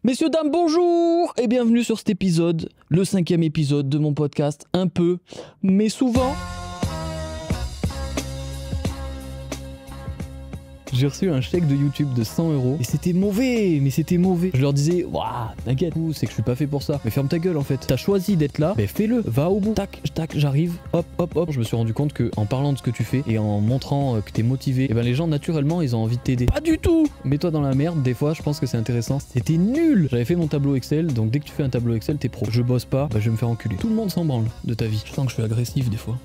Messieurs, dames, bonjour et bienvenue sur cet épisode, le 5e épisode de mon podcast Un peu, mais souvent. J'ai reçu un chèque de YouTube de 100 € et c'était mauvais, mais c'était mauvais. Je leur disais, waouh, t'inquiète, c'est que je suis pas fait pour ça. Mais ferme ta gueule en fait. T'as choisi d'être là, mais fais-le, va au bout. Tac, tac, j'arrive, hop, hop, hop. Je me suis rendu compte que en parlant de ce que tu fais et en montrant que t'es motivé, et ben les gens naturellement ils ont envie de t'aider. Pas du tout. Mets-toi dans la merde, des fois je pense que c'est intéressant. C'était nul. J'avais fait mon tableau Excel, donc dès que tu fais un tableau Excel, t'es pro. Je bosse pas, bah je vais me faire enculer. Tout le monde s'en branle de ta vie. Je sens que je suis agressif des fois.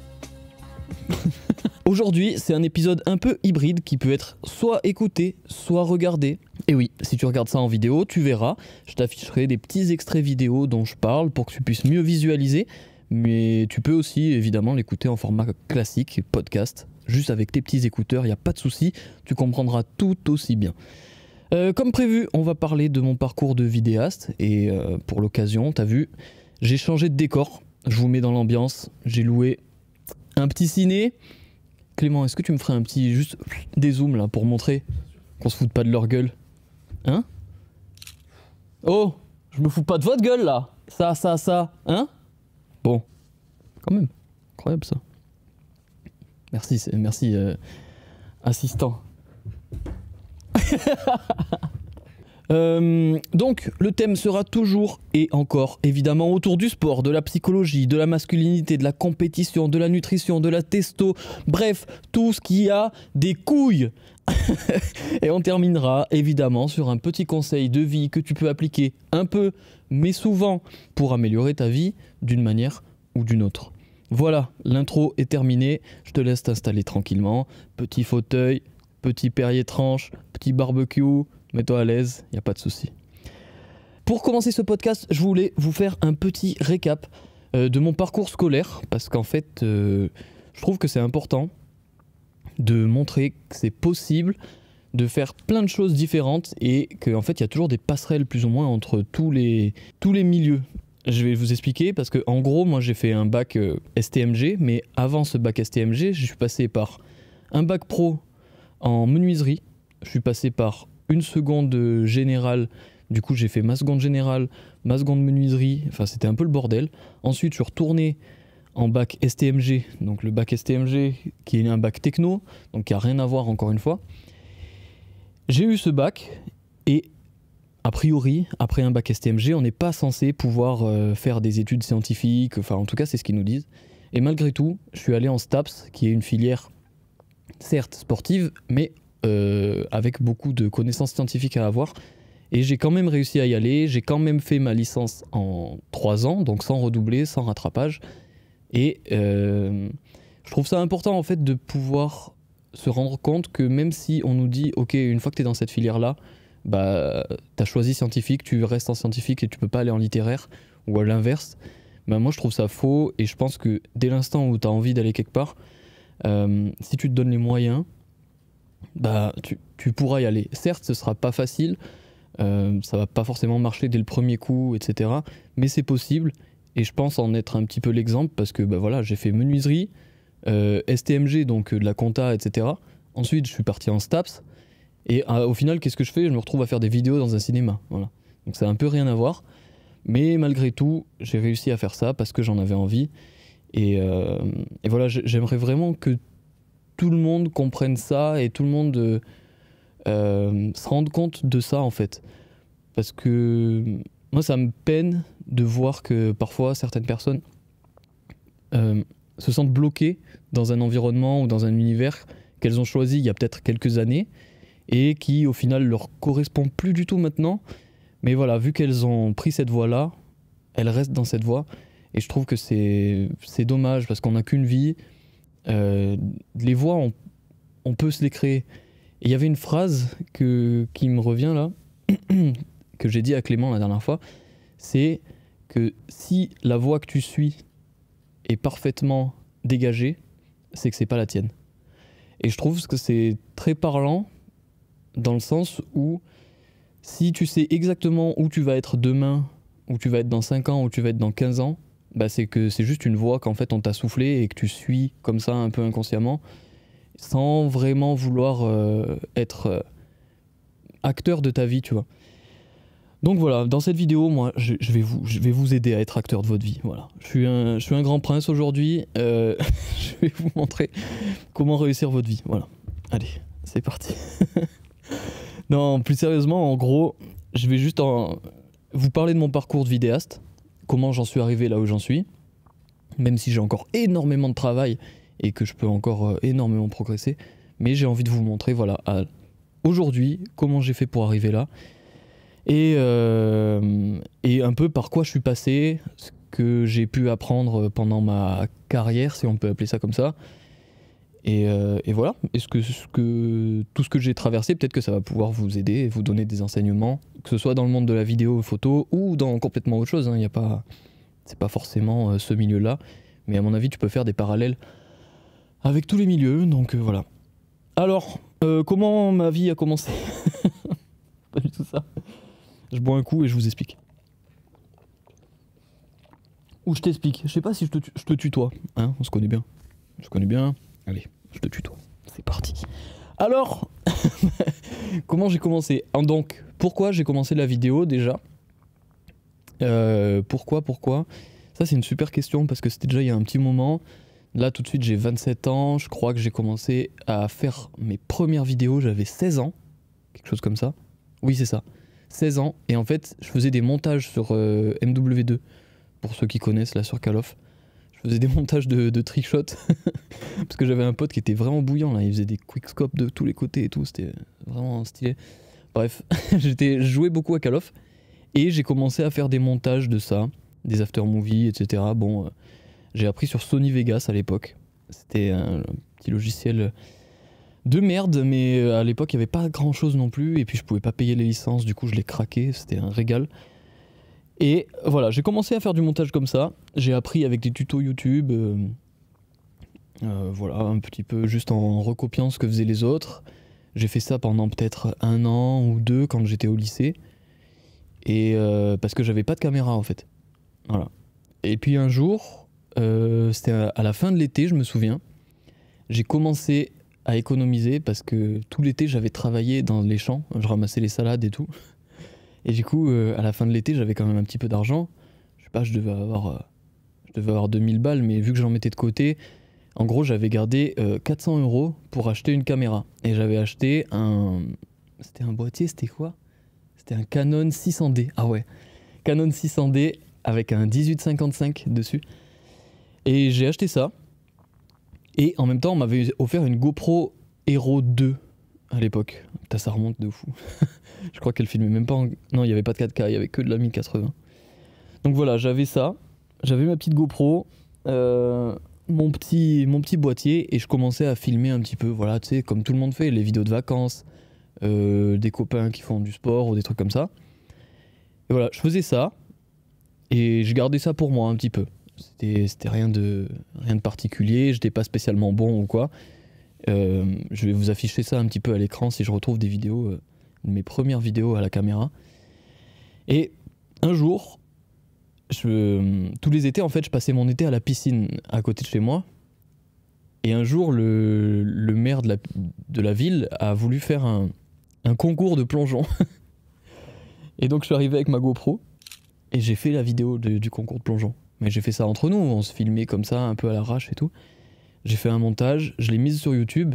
Aujourd'hui, c'est un épisode un peu hybride qui peut être soit écouté, soit regardé. Et oui, si tu regardes ça en vidéo, tu verras, je t'afficherai des petits extraits vidéo dont je parle pour que tu puisses mieux visualiser. Mais tu peux aussi évidemment l'écouter en format classique, podcast, juste avec tes petits écouteurs, il n'y a pas de souci, tu comprendras tout aussi bien. Comme prévu, on va parler de mon parcours de vidéaste et pour l'occasion, t'as vu, j'ai changé de décor, je vous mets dans l'ambiance, j'ai loué un petit ciné. Clément, est-ce que tu me ferais un petit juste des zooms là pour montrer qu'on se fout pas de leur gueule? Hein? Oh, je me fous pas de votre gueule là. Ça, hein? Bon, quand même, incroyable ça. Merci assistant. Donc le thème sera toujours et encore évidemment autour du sport, de la psychologie, de la masculinité, de la compétition, de la nutrition, de la testo, bref, tout ce qui a des couilles. Et on terminera évidemment sur un petit conseil de vie que tu peux appliquer un peu, mais souvent, pour améliorer ta vie d'une manière ou d'une autre. Voilà, l'intro est terminée, je te laisse t'installer tranquillement, petit fauteuil, petit Perrier tranche, petit barbecue. Mets-toi à l'aise, il n'y a pas de souci. Pour commencer ce podcast, je voulais vous faire un petit récap de mon parcours scolaire, parce qu'en fait, je trouve que c'est important de montrer que c'est possible de faire plein de choses différentes et qu'en fait, il y a toujours des passerelles plus ou moins entre tous les milieux. Je vais vous expliquer, parce que en gros, moi j'ai fait un bac STMG, mais avant ce bac STMG, je suis passé par un bac pro en menuiserie, je suis passé par une seconde générale, du coup j'ai fait ma seconde générale, ma seconde menuiserie, enfin c'était un peu le bordel. Ensuite je suis retourné en bac STMG, donc le bac STMG qui est un bac techno, donc qui n'a rien à voir encore une fois. J'ai eu ce bac et a priori, après un bac STMG, on n'est pas censé pouvoir faire des études scientifiques, enfin en tout cas c'est ce qu'ils nous disent. Et malgré tout, je suis allé en STAPS, qui est une filière certes sportive, mais avec beaucoup de connaissances scientifiques à avoir, et j'ai quand même réussi à y aller. J'ai quand même fait ma licence en 3 ans, donc sans redoubler, sans rattrapage, et je trouve ça important en fait de pouvoir se rendre compte que même si on nous dit ok, une fois que tu es dans cette filière là, bah t'as choisi scientifique, tu restes en scientifique et tu peux pas aller en littéraire, ou à l'inverse, bah moi je trouve ça faux, et je pense que dès l'instant où tu as envie d'aller quelque part, si tu te donnes les moyens, bah tu pourras y aller. Certes, ce sera pas facile, ça va pas forcément marcher dès le premier coup, etc. Mais c'est possible, et je pense en être un petit peu l'exemple, parce que bah voilà, j'ai fait menuiserie, STMG, donc de la compta, etc. Ensuite, je suis parti en STAPS, et au final, qu'est-ce que je fais? Je me retrouve à faire des vidéos dans un cinéma. Voilà. Donc ça a un peu rien à voir, mais malgré tout, j'ai réussi à faire ça parce que j'en avais envie, et voilà, j'aimerais vraiment que tout le monde comprenne ça et tout le monde se rende compte de ça en fait. Parce que moi ça me peine de voir que parfois certaines personnes se sentent bloquées dans un environnement ou dans un univers qu'elles ont choisi il y a peut-être quelques années et qui au final leur correspond plus du tout maintenant. Mais voilà, vu qu'elles ont pris cette voie-là, elles restent dans cette voie, et je trouve que c'est dommage parce qu'on n'a qu'une vie. Les voix, on peut se les créer. Et il y avait une phrase qui me revient là, que j'ai dit à Clément la dernière fois, c'est que si la voie que tu suis est parfaitement dégagée, c'est que c'est pas la tienne. Et je trouve que c'est très parlant, dans le sens où si tu sais exactement où tu vas être demain, où tu vas être dans 5 ans, où tu vas être dans 15 ans, bah c'est que c'est juste une voie qu'en fait on t'a soufflé et que tu suis comme ça un peu inconsciemment, sans vraiment vouloir être acteur de ta vie, tu vois. Donc voilà, dans cette vidéo, moi, je vais vous aider à être acteur de votre vie. Voilà, je suis un grand prince aujourd'hui. Je vais vous montrer comment réussir votre vie. Voilà, allez, c'est parti. Non, plus sérieusement, en gros, je vais juste vous parler de mon parcours de vidéaste, comment j'en suis arrivé là où j'en suis, même si j'ai encore énormément de travail et que je peux encore énormément progresser. Mais j'ai envie de vous montrer, voilà, aujourd'hui, comment j'ai fait pour arriver là. Et un peu par quoi je suis passé, ce que j'ai pu apprendre pendant ma carrière, si on peut appeler ça comme ça. Et voilà, tout ce que j'ai traversé, peut-être que ça va pouvoir vous aider et vous donner des enseignements, que ce soit dans le monde de la vidéo, photo ou dans complètement autre chose. Hein. C'est pas forcément ce milieu-là, mais à mon avis, tu peux faire des parallèles avec tous les milieux, donc voilà. Alors, comment ma vie a commencé? Pas du tout ça. Je bois un coup et je vous explique. Ou je t'explique. Je sais pas si je te tutoie. Hein, on se connaît bien. On se connaît bien. Allez, je te tutoie. C'est parti. Alors, comment j'ai commencé? Donc, pourquoi j'ai commencé la vidéo déjà? Pourquoi? Ça, c'est une super question parce que c'était déjà il y a un petit moment. Là, tout de suite, j'ai 27 ans. Je crois que j'ai commencé à faire mes premières vidéos. J'avais 16 ans. Quelque chose comme ça. Oui, c'est ça. 16 ans, et en fait je faisais des montages sur MW2, pour ceux qui connaissent là sur Call of. Je faisais des montages de trickshot parce que j'avais un pote qui était vraiment bouillant là, il faisait des quickscopes de tous les côtés et tout, c'était vraiment stylé. Bref, je jouais beaucoup à Call of et j'ai commencé à faire des montages de ça, des aftermovies, etc. Bon, j'ai appris sur Sony Vegas à l'époque, c'était un petit logiciel de merde, mais à l'époque il n'y avait pas grand chose non plus, et puis je pouvais pas payer les licences, du coup je l'ai craqué, c'était un régal. Et voilà, j'ai commencé à faire du montage comme ça, j'ai appris avec des tutos YouTube, voilà, un petit peu juste en recopiant ce que faisaient les autres. J'ai fait ça pendant peut-être 1 an ou 2 quand j'étais au lycée, et parce que j'avais pas de caméra en fait. Voilà. Et puis un jour, c'était à la fin de l'été, je me souviens, j'ai commencé à économiser parce que tout l'été j'avais travaillé dans les champs, je ramassais les salades et tout. Et du coup, à la fin de l'été, j'avais quand même un petit peu d'argent. Je sais pas, je devais avoir 2000 balles, mais vu que j'en mettais de côté, en gros, j'avais gardé 400 € pour acheter une caméra. Et j'avais acheté c'était un boîtier, c'était quoi? C'était un Canon 600D. Ah ouais, Canon 600D avec un 1855 dessus. Et j'ai acheté ça. Et en même temps, on m'avait offert une GoPro Hero 2 à l'époque. Putain, ça remonte de fou. Je crois qu'elle filmait même pas en... Non, il n'y avait pas de 4K, il y avait que de la 1080. Donc voilà, j'avais ça. J'avais ma petite GoPro, mon petit boîtier, et je commençais à filmer un petit peu, voilà, tu sais, comme tout le monde fait, les vidéos de vacances, des copains qui font du sport ou des trucs comme ça. Et voilà, je faisais ça, et je gardais ça pour moi un petit peu. C'était rien de particulier, j'étais pas spécialement bon ou quoi. Je vais vous afficher ça un petit peu à l'écran si je retrouve des vidéos, mes premières vidéos à la caméra. Et un jour, tous les étés en fait, je passais mon été à la piscine à côté de chez moi. Et un jour, le maire de la ville a voulu faire un concours de plongeon. Et donc je suis arrivé avec ma GoPro et j'ai fait la vidéo du concours de plongeon. Mais j'ai fait ça entre nous, on se filmait comme ça, un peu à l'arrache et tout. J'ai fait un montage, je l'ai mise sur YouTube,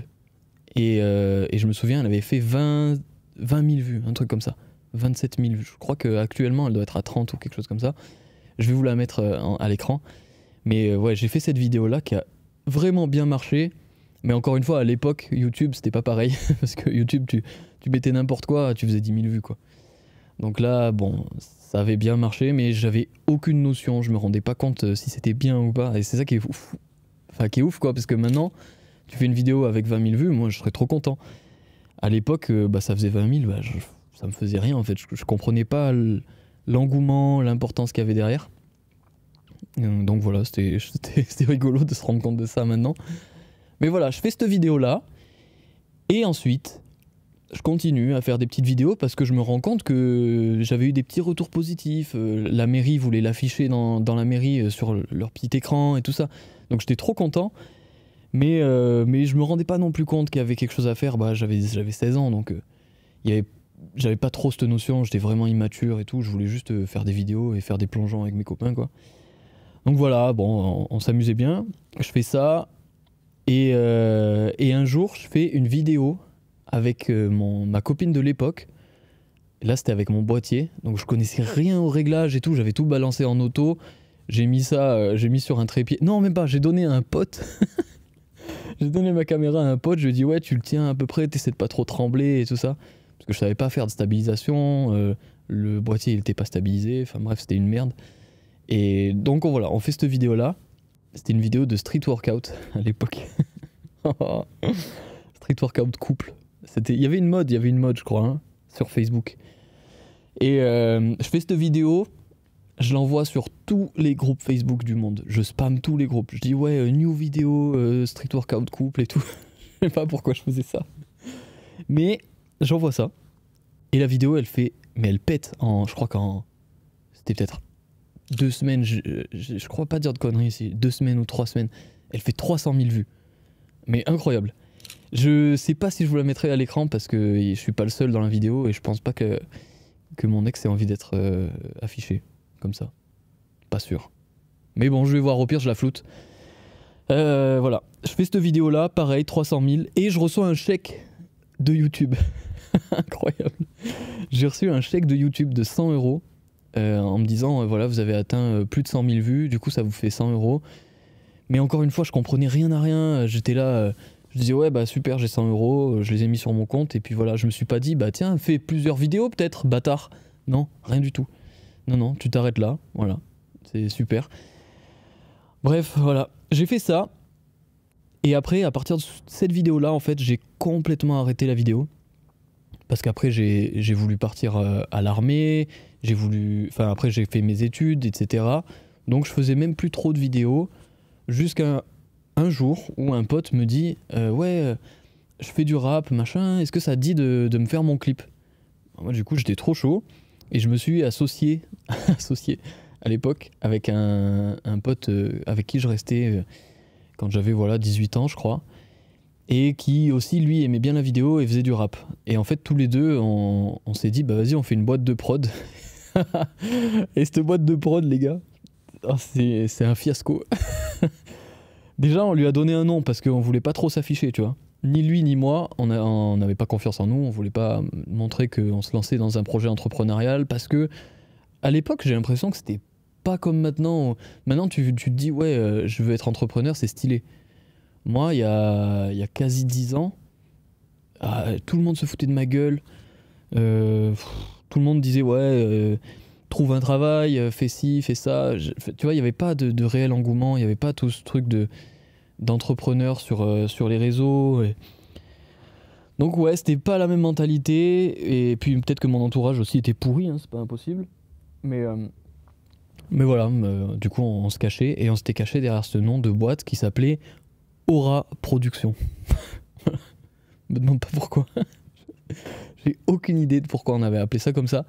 et je me souviens, elle avait fait 20 000 vues, un truc comme ça. 27 000 vues. Je crois qu'actuellement, elle doit être à 30 ou quelque chose comme ça. Je vais vous la mettre à l'écran. Mais ouais, j'ai fait cette vidéo-là qui a vraiment bien marché. Mais encore une fois, à l'époque, YouTube, c'était pas pareil. Parce que YouTube, tu mettais n'importe quoi, tu faisais 10 000 vues, quoi. Donc là, bon, ça avait bien marché, mais j'avais aucune notion, je me rendais pas compte si c'était bien ou pas, et c'est ça qui est ouf. Enfin, qui est ouf, quoi, parce que maintenant, tu fais une vidéo avec 20 000 vues, moi je serais trop content. À l'époque, ça faisait 20 000, ça me faisait rien en fait, je comprenais pas l'engouement, l'importance qu'il y avait derrière. Donc voilà, c'était rigolo de se rendre compte de ça maintenant. Mais voilà, je fais cette vidéo-là, et ensuite, je continue à faire des petites vidéos parce que je me rends compte que j'avais eu des petits retours positifs. La mairie voulait l'afficher dans la mairie sur leur petit écran et tout ça. Donc j'étais trop content. Mais je me rendais pas non plus compte qu'il y avait quelque chose à faire. J'avais 16 ans, donc il y avait j'avais pas trop cette notion, j'étais vraiment immature et tout, je voulais juste faire des vidéos et faire des plongeons avec mes copains, quoi. Donc voilà, bon, on s'amusait bien, je fais ça, et un jour, je fais une vidéo avec ma copine de l'époque. Là, c'était avec mon boîtier, donc je connaissais rien au réglage et tout, j'avais tout balancé en auto, j'ai mis sur un trépied. Non, même pas, j'ai donné à un pote. J'ai donné ma caméra à un pote, je lui ai dit ouais, tu le tiens à peu près, t'essaies de pas trop trembler et tout ça. Parce que je savais pas faire de stabilisation, le boîtier il était pas stabilisé, enfin bref, c'était une merde. Et donc voilà, on fait cette vidéo là. C'était une vidéo de street workout à l'époque. Street workout couple. Il y avait une mode, je crois, hein, sur Facebook. Et je fais cette vidéo, je l'envoie sur tous les groupes Facebook du monde. Je spamme tous les groupes. Je dis ouais, new vidéo, street workout couple et tout. Je sais pas pourquoi je faisais ça. Mais j'envoie ça. Et la vidéo, elle pète je crois c'était peut-être 2 semaines, je crois pas dire de conneries ici, 2 semaines ou 3 semaines. Elle fait 300 000 vues. Mais incroyable. Je sais pas si je vous la mettrai à l'écran parce que je suis pas le seul dans la vidéo et je pense pas que mon ex ait envie d'être affiché comme ça. Pas sûr. Mais bon, je vais voir, au pire je la floute. Voilà, je fais cette vidéo là, pareil, 300 000 et je reçois un chèque de YouTube. Incroyable. J'ai reçu un chèque de YouTube de 100 € en me disant voilà, vous avez atteint plus de 100 000 vues, du coup ça vous fait 100 €. Mais encore une fois, je comprenais rien à rien. J'étais là, je disais ouais, bah super, j'ai 100 €, je les ai mis sur mon compte et puis voilà, je me suis pas dit bah tiens, fais plusieurs vidéos peut-être, bâtard. Non, rien du tout. Non, tu t'arrêtes là, voilà, c'est super. Bref, voilà, j'ai fait ça. Et après, à partir de cette vidéo-là, en fait, j'ai complètement arrêté la vidéo. Parce qu'après, j'ai voulu partir à l'armée, après j'ai fait mes études, etc. Donc je faisais même plus trop de vidéos, jusqu'à un jour où un pote me dit ouais, je fais du rap, machin, est-ce que ça te dit de me faire mon clip? Moi du coup j'étais trop chaud, et je me suis associé à l'époque avec un pote avec qui je restais quand j'avais 18 ans je crois. Et qui aussi lui aimait bien la vidéo et faisait du rap. Et en fait tous les deux on s'est dit bah vas-y, on fait une boîte de prod. Et cette boîte de prod, les gars, c'est un fiasco. Déjà on lui a donné un nom parce qu'on voulait pas trop s'afficher, tu vois. Ni lui ni moi, on n'avait pas confiance en nous, on voulait pas montrer qu'on se lançait dans un projet entrepreneurial, parce que à l'époque j'ai l'impression que c'était pas comme maintenant. Maintenant tu te dis ouais, je veux être entrepreneur, c'est stylé. Moi, il y a quasi 10 ans, tout le monde se foutait de ma gueule. Tout le monde disait ouais, trouve un travail, fais ci, fais ça. Tu vois, il n'y avait pas de réel engouement, il n'y avait pas tout ce truc d'entrepreneur sur les réseaux. Donc ouais, c'était pas la même mentalité. Et puis peut-être que mon entourage aussi était pourri, hein, c'est pas impossible. Mais voilà, du coup on se cachait, et on s'était caché derrière ce nom de boîte qui s'appelait Aura Production. Me demande pas pourquoi. J'ai aucune idée de pourquoi on avait appelé ça comme ça.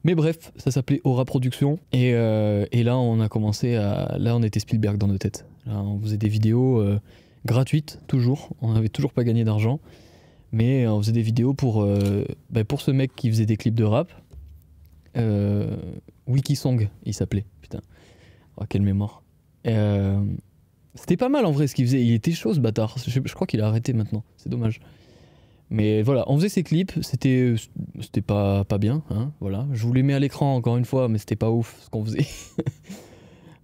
Mais bref, ça s'appelait Aura Production. Et là, on a commencé à... Là, on était Spielberg dans nos têtes. Là, on faisait des vidéos gratuites, toujours. On n'avait toujours pas gagné d'argent. Mais on faisait des vidéos pour ce mec qui faisait des clips de rap. Wikisong, il s'appelait. Putain. Oh, quelle mémoire. C'était pas mal en vrai ce qu'il faisait, il était chaud ce bâtard. Je crois qu'il a arrêté maintenant, c'est dommage. Mais voilà, on faisait ces clips, c'était pas bien, hein, voilà. Je vous les mets à l'écran encore une fois, mais c'était pas ouf ce qu'on faisait.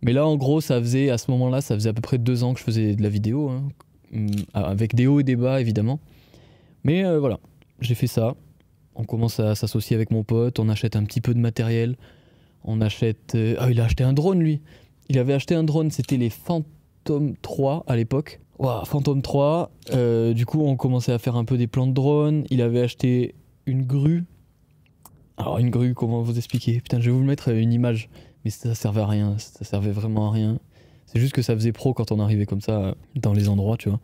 Mais là en gros, à ce moment-là, ça faisait à peu près 2 ans que je faisais de la vidéo, hein, avec des hauts et des bas évidemment. Mais voilà, j'ai fait ça. On commence à s'associer avec mon pote, on achète un petit peu de matériel. Il a acheté un drone lui. Il avait acheté un drone, c'était les Phantom 3 à l'époque. Wow, Phantom 3, du coup on commençait à faire un peu des plans de drone. Il avait acheté une grue. Alors une grue, comment vous expliquer? Putain, je vais vous mettre une image, mais ça servait à rien, ça servait vraiment à rien. C'est juste que ça faisait pro quand on arrivait comme ça dans les endroits, tu vois.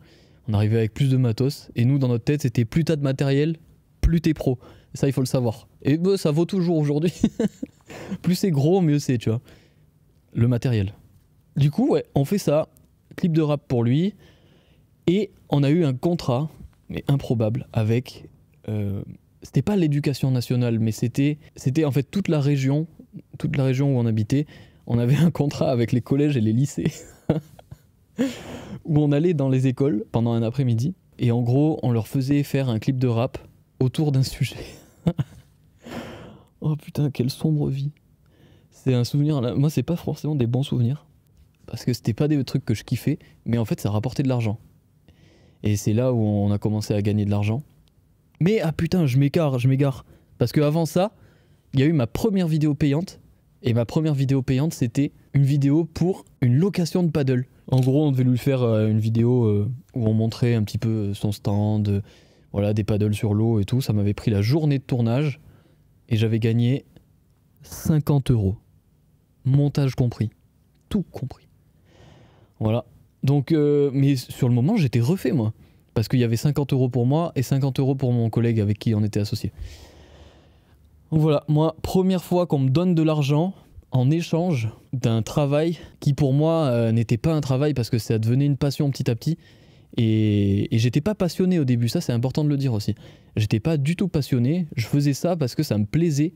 On arrivait avec plus de matos, et nous dans notre tête c'était plus t'as de matériel, plus t'es pro. Et ça il faut le savoir. Et ça vaut toujours aujourd'hui. Plus c'est gros, mieux c'est, tu vois. Le matériel. Du coup, ouais, on fait ça, clip de rap pour lui, et on a eu un contrat, mais improbable, avec c'était pas l'éducation nationale, mais c'était en fait toute la région où on habitait. On avait un contrat avec les collèges et les lycées où on allait dans les écoles pendant un après-midi et en gros on leur faisait faire un clip de rap autour d'un sujet. Oh putain, quelle sombre vie. C'est un souvenir là. Moi c'est pas forcément des bons souvenirs parce que c'était pas des trucs que je kiffais, mais en fait ça rapportait de l'argent. Et c'est là où on a commencé à gagner de l'argent. Mais ah putain, je m'égare. Parce que avant ça, il y a eu ma première vidéo payante. Et ma première vidéo payante, c'était une vidéo pour une location de paddle. En gros, on devait lui faire une vidéo où on montrait un petit peu son stand, voilà, des paddles sur l'eau et tout. Ça m'avait pris la journée de tournage et j'avais gagné 50 €. Montage compris. Tout compris. Voilà. Donc, mais sur le moment, j'étais refait, moi. Parce qu'il y avait 50 € pour moi et 50 € pour mon collègue avec qui on était associé. Donc voilà, moi, première fois qu'on me donne de l'argent en échange d'un travail qui pour moi n'était pas un travail parce que ça devenait une passion petit à petit. Et j'étais pas passionné au début, ça c'est important de le dire aussi. J'étais pas du tout passionné, je faisais ça parce que ça me plaisait,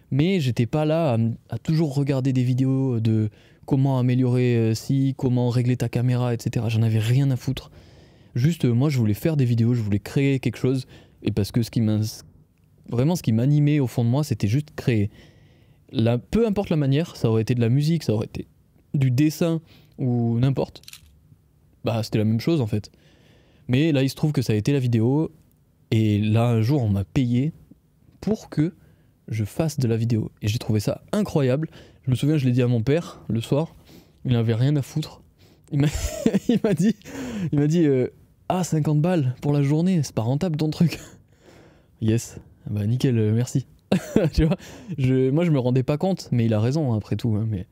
mais j'étais pas là à toujours regarder des vidéos de comment améliorer comment régler ta caméra, etc. J'en avais rien à foutre. Juste, moi, je voulais faire des vidéos, je voulais créer quelque chose. Et parce que ce qui m'animait au fond de moi, c'était juste créer. Peu importe la manière, ça aurait été de la musique, ça aurait été du dessin ou n'importe. Bah, c'était la même chose en fait. Mais là, il se trouve que ça a été la vidéo. Et là, un jour, on m'a payé pour que je fasse de la vidéo. Et j'ai trouvé ça incroyable. Je me souviens, je l'ai dit à mon père le soir. Il n'avait rien à foutre. Il m'a dit ah, 50 balles pour la journée, c'est pas rentable ton truc. Yes, bah nickel, merci. Tu vois, moi je me rendais pas compte, mais il a raison hein, après tout. Hein, mais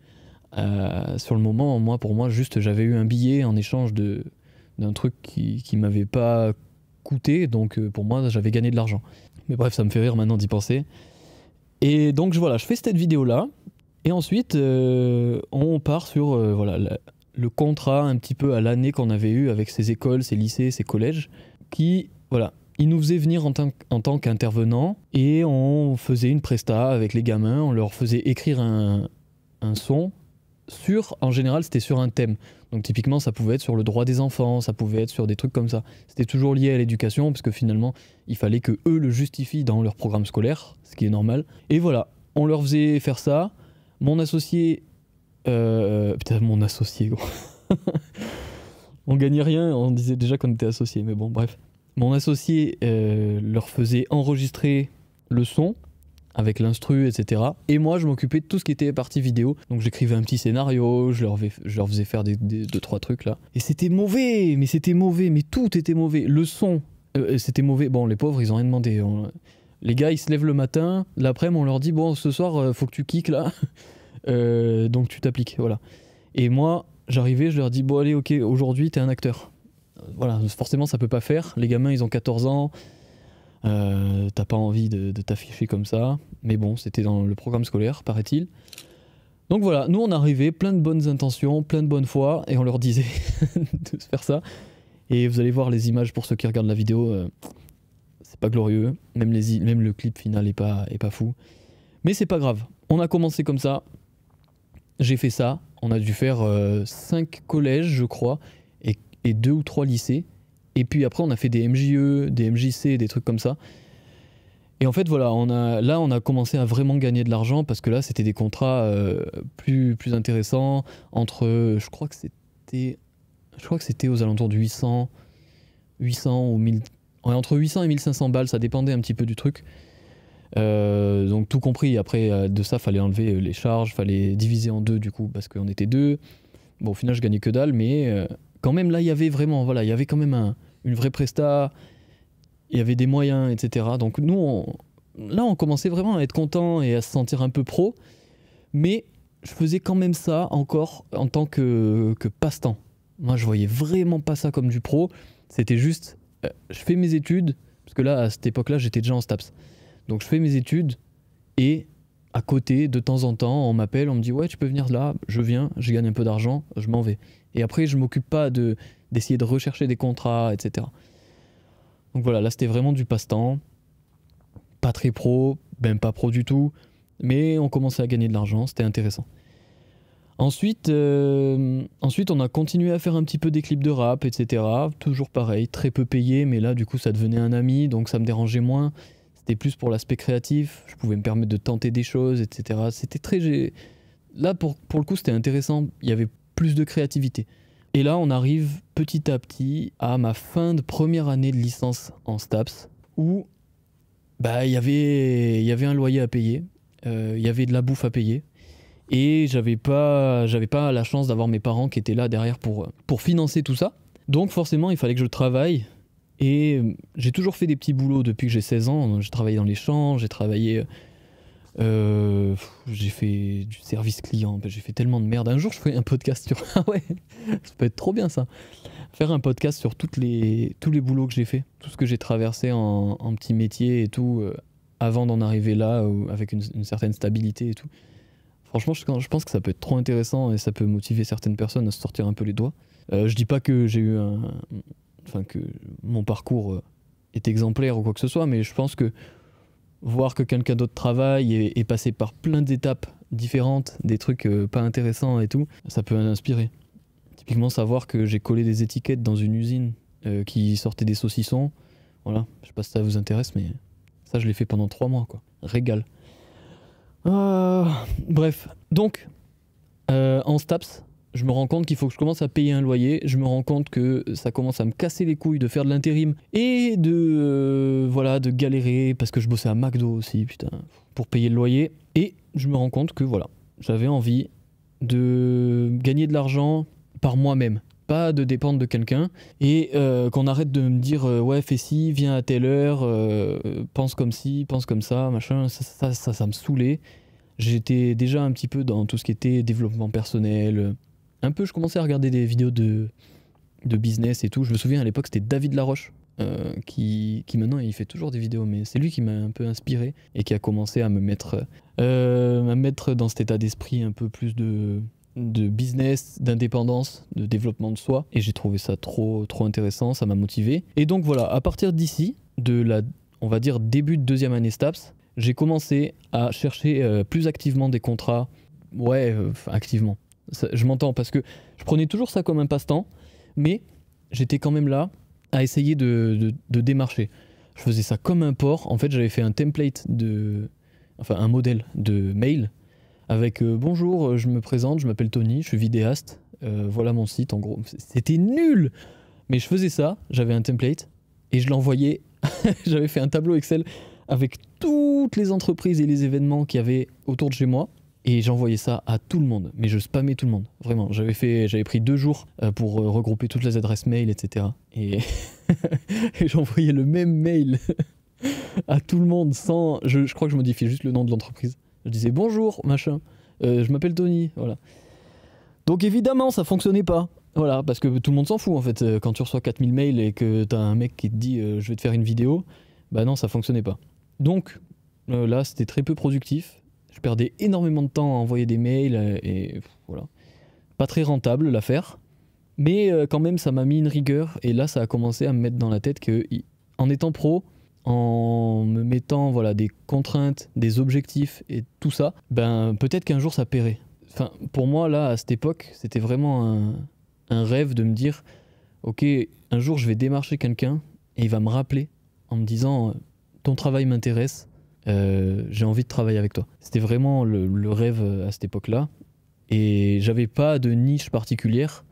sur le moment, pour moi, juste j'avais eu un billet en échange d'un truc qui m'avait pas coûté, donc pour moi j'avais gagné de l'argent. Mais bref, ça me fait rire maintenant d'y penser. Et donc voilà, je fais cette vidéo là, et ensuite on part sur voilà, le contrat un petit peu à l'année qu'on avait eu avec ces écoles, ces lycées, ces collèges, qui, voilà, ils nous faisaient venir en tant qu'intervenants et on faisait une presta avec les gamins, on leur faisait écrire un son en général c'était sur un thème. Donc typiquement ça pouvait être sur le droit des enfants, ça pouvait être sur des trucs comme ça. C'était toujours lié à l'éducation parce que finalement il fallait que eux le justifient dans leur programme scolaire, ce qui est normal. Et voilà, on leur faisait faire ça. Mon associé... putain, mon associé, gros. On gagnait rien, on disait déjà qu'on était associés, mais bon, bref. Mon associé leur faisait enregistrer le son avec l'instru, etc. Et moi, je m'occupais de tout ce qui était partie vidéo. Donc j'écrivais un petit scénario, je leur faisais faire deux, trois trucs là. Et c'était mauvais, mais tout était mauvais. Le son, c'était mauvais. Bon, les pauvres, ils ont rien demandé. Les gars, ils se lèvent le matin, l'après-midi, on leur dit, bon, ce soir, faut que tu kicks là. Donc tu t'appliques, voilà. Et moi, j'arrivais, je leur dis, bon allez, ok, aujourd'hui t'es un acteur. Voilà, forcément ça peut pas faire. Les gamins ils ont 14 ans, t'as pas envie de t'afficher comme ça. Mais bon, c'était dans le programme scolaire, paraît-il. Donc voilà, nous on arrivait, plein de bonnes intentions, plein de bonne foi, et on leur disait de se faire ça. Et vous allez voir les images pour ceux qui regardent la vidéo, c'est pas glorieux. Même le clip final est pas fou. Mais c'est pas grave, on a commencé comme ça. J'ai fait ça, on a dû faire 5 collèges je crois, et 2 ou 3 lycées. Et puis après on a fait des MJE, des MJC, des trucs comme ça. Et en fait voilà, on a commencé à vraiment gagner de l'argent parce que là c'était des contrats plus intéressants entre, je crois que c'était aux alentours de 800 ou 1000, ouais, entre 800 et 1500 balles, ça dépendait un petit peu du truc. Donc tout compris, après de ça fallait enlever les charges, fallait diviser en 2 du coup parce qu'on était 2. Bon au final je gagnais que dalle, mais quand même là il y avait vraiment, voilà, il y avait quand même une vraie presta, il y avait des moyens, etc. Donc nous on commençait vraiment à être content et à se sentir un peu pro, mais je faisais quand même ça encore en tant que passe-temps. Moi je voyais vraiment pas ça comme du pro, c'était juste je fais mes études, parce que là à cette époque là j'étais déjà en STAPS. Donc je fais mes études et à côté, de temps en temps, on m'appelle, on me dit « Ouais, tu peux venir là », je viens, je gagne un peu d'argent, je m'en vais. Et après, je m'occupe pas d'essayer de rechercher des contrats, etc. Donc voilà, là c'était vraiment du passe-temps. pas très pro, même pas pro du tout, mais on commençait à gagner de l'argent, c'était intéressant. Ensuite, on a continué à faire un petit peu des clips de rap, etc. Toujours pareil, très peu payé, mais là du coup ça devenait un ami, donc ça me dérangeait moins. C'était plus pour l'aspect créatif, je pouvais me permettre de tenter des choses, etc. C'était très... Là pour le coup c'était intéressant, il y avait plus de créativité. Et là on arrive petit à petit à ma fin de première année de licence en STAPS, où bah, il y avait un loyer à payer, il y avait de la bouffe à payer. Et j'avais pas la chance d'avoir mes parents qui étaient là derrière pour financer tout ça. Donc forcément, il fallait que je travaille. Et j'ai toujours fait des petits boulots depuis que j'ai 16 ans. J'ai travaillé dans les champs, j'ai travaillé... j'ai fait du service client. J'ai fait tellement de merde. Un jour, je ferai un podcast sur... Ah ouais, ça peut être trop bien ça. Faire un podcast sur tous les boulots que j'ai fait. Tout ce que j'ai traversé en petits métiers et tout, avant d'en arriver là, avec une certaine stabilité et tout. Franchement, je pense que ça peut être trop intéressant et ça peut motiver certaines personnes à se sortir un peu les doigts. Je dis pas que j'ai eu que mon parcours est exemplaire ou quoi que ce soit, mais je pense que voir que quelqu'un d'autre travaille et est passé par plein d'étapes différentes, des trucs pas intéressants et tout, ça peut inspirer. Typiquement, savoir que j'ai collé des étiquettes dans une usine qui sortait des saucissons. Voilà, je sais pas si ça vous intéresse, mais ça, je l'ai fait pendant 3 mois, quoi. Régal. Bref, donc en STAPS, je me rends compte qu'il faut que je commence à payer un loyer. Je me rends compte que ça commence à me casser les couilles de faire de l'intérim et de galérer parce que je bossais à McDo aussi, putain, pour payer le loyer. Et je me rends compte que voilà, j'avais envie de gagner de l'argent par moi-même, pas de dépendre de quelqu'un, et qu'on arrête de me dire ouais, fais ci, viens à telle heure, pense comme ci, pense comme ça, machin. Ça me saoulait. J'étais déjà un petit peu dans tout ce qui était développement personnel. Un peu, je commençais à regarder des vidéos de business et tout. Je me souviens à l'époque, c'était David Laroche, qui maintenant il fait toujours des vidéos, mais c'est lui qui m'a un peu inspiré et qui a commencé à me mettre dans cet état d'esprit un peu plus de business, d'indépendance, de développement de soi. Et j'ai trouvé ça trop intéressant, ça m'a motivé. Et donc voilà, à partir d'ici, on va dire début de 2e année STAPS, j'ai commencé à chercher plus activement des contrats. Ouais, activement. Ça, je m'entends parce que je prenais toujours ça comme un passe-temps, mais j'étais quand même là à essayer de démarcher. Je faisais ça comme un porc. En fait, j'avais fait un template un modèle de mail avec bonjour, je me présente, je m'appelle Tony, je suis vidéaste, voilà mon site en gros. C'était nul, mais je faisais ça, j'avais un template et je l'envoyais. J'avais fait un tableau Excel avec toutes les entreprises et les événements qu'il y avait autour de chez moi. Et j'envoyais ça à tout le monde, mais je spammais tout le monde, vraiment. J'avais pris 2 jours pour regrouper toutes les adresses mail, etc. Et, et j'envoyais le même mail à tout le monde sans... Je crois que je modifiais juste le nom de l'entreprise. Je disais bonjour, machin, je m'appelle Tony, voilà. Donc évidemment, ça fonctionnait pas. Voilà, parce que tout le monde s'en fout en fait. Quand tu reçois 4000 mails et que t'as un mec qui te dit je vais te faire une vidéo, bah non, ça fonctionnait pas. Donc là, c'était très peu productif. Je perdais énormément de temps à envoyer des mails et voilà. Pas très rentable l'affaire. Mais quand même, ça m'a mis une rigueur et là, ça a commencé à me mettre dans la tête que en étant pro, en me mettant voilà, des contraintes, des objectifs et tout ça, ben peut-être qu'un jour ça paierait. Enfin, pour moi, là, à cette époque, c'était vraiment un rêve de me dire ok, un jour je vais démarcher quelqu'un et il va me rappeler en me disant ton travail m'intéresse, j'ai envie de travailler avec toi. C'était vraiment le rêve à cette époque-là et j'avais pas de niche particulière,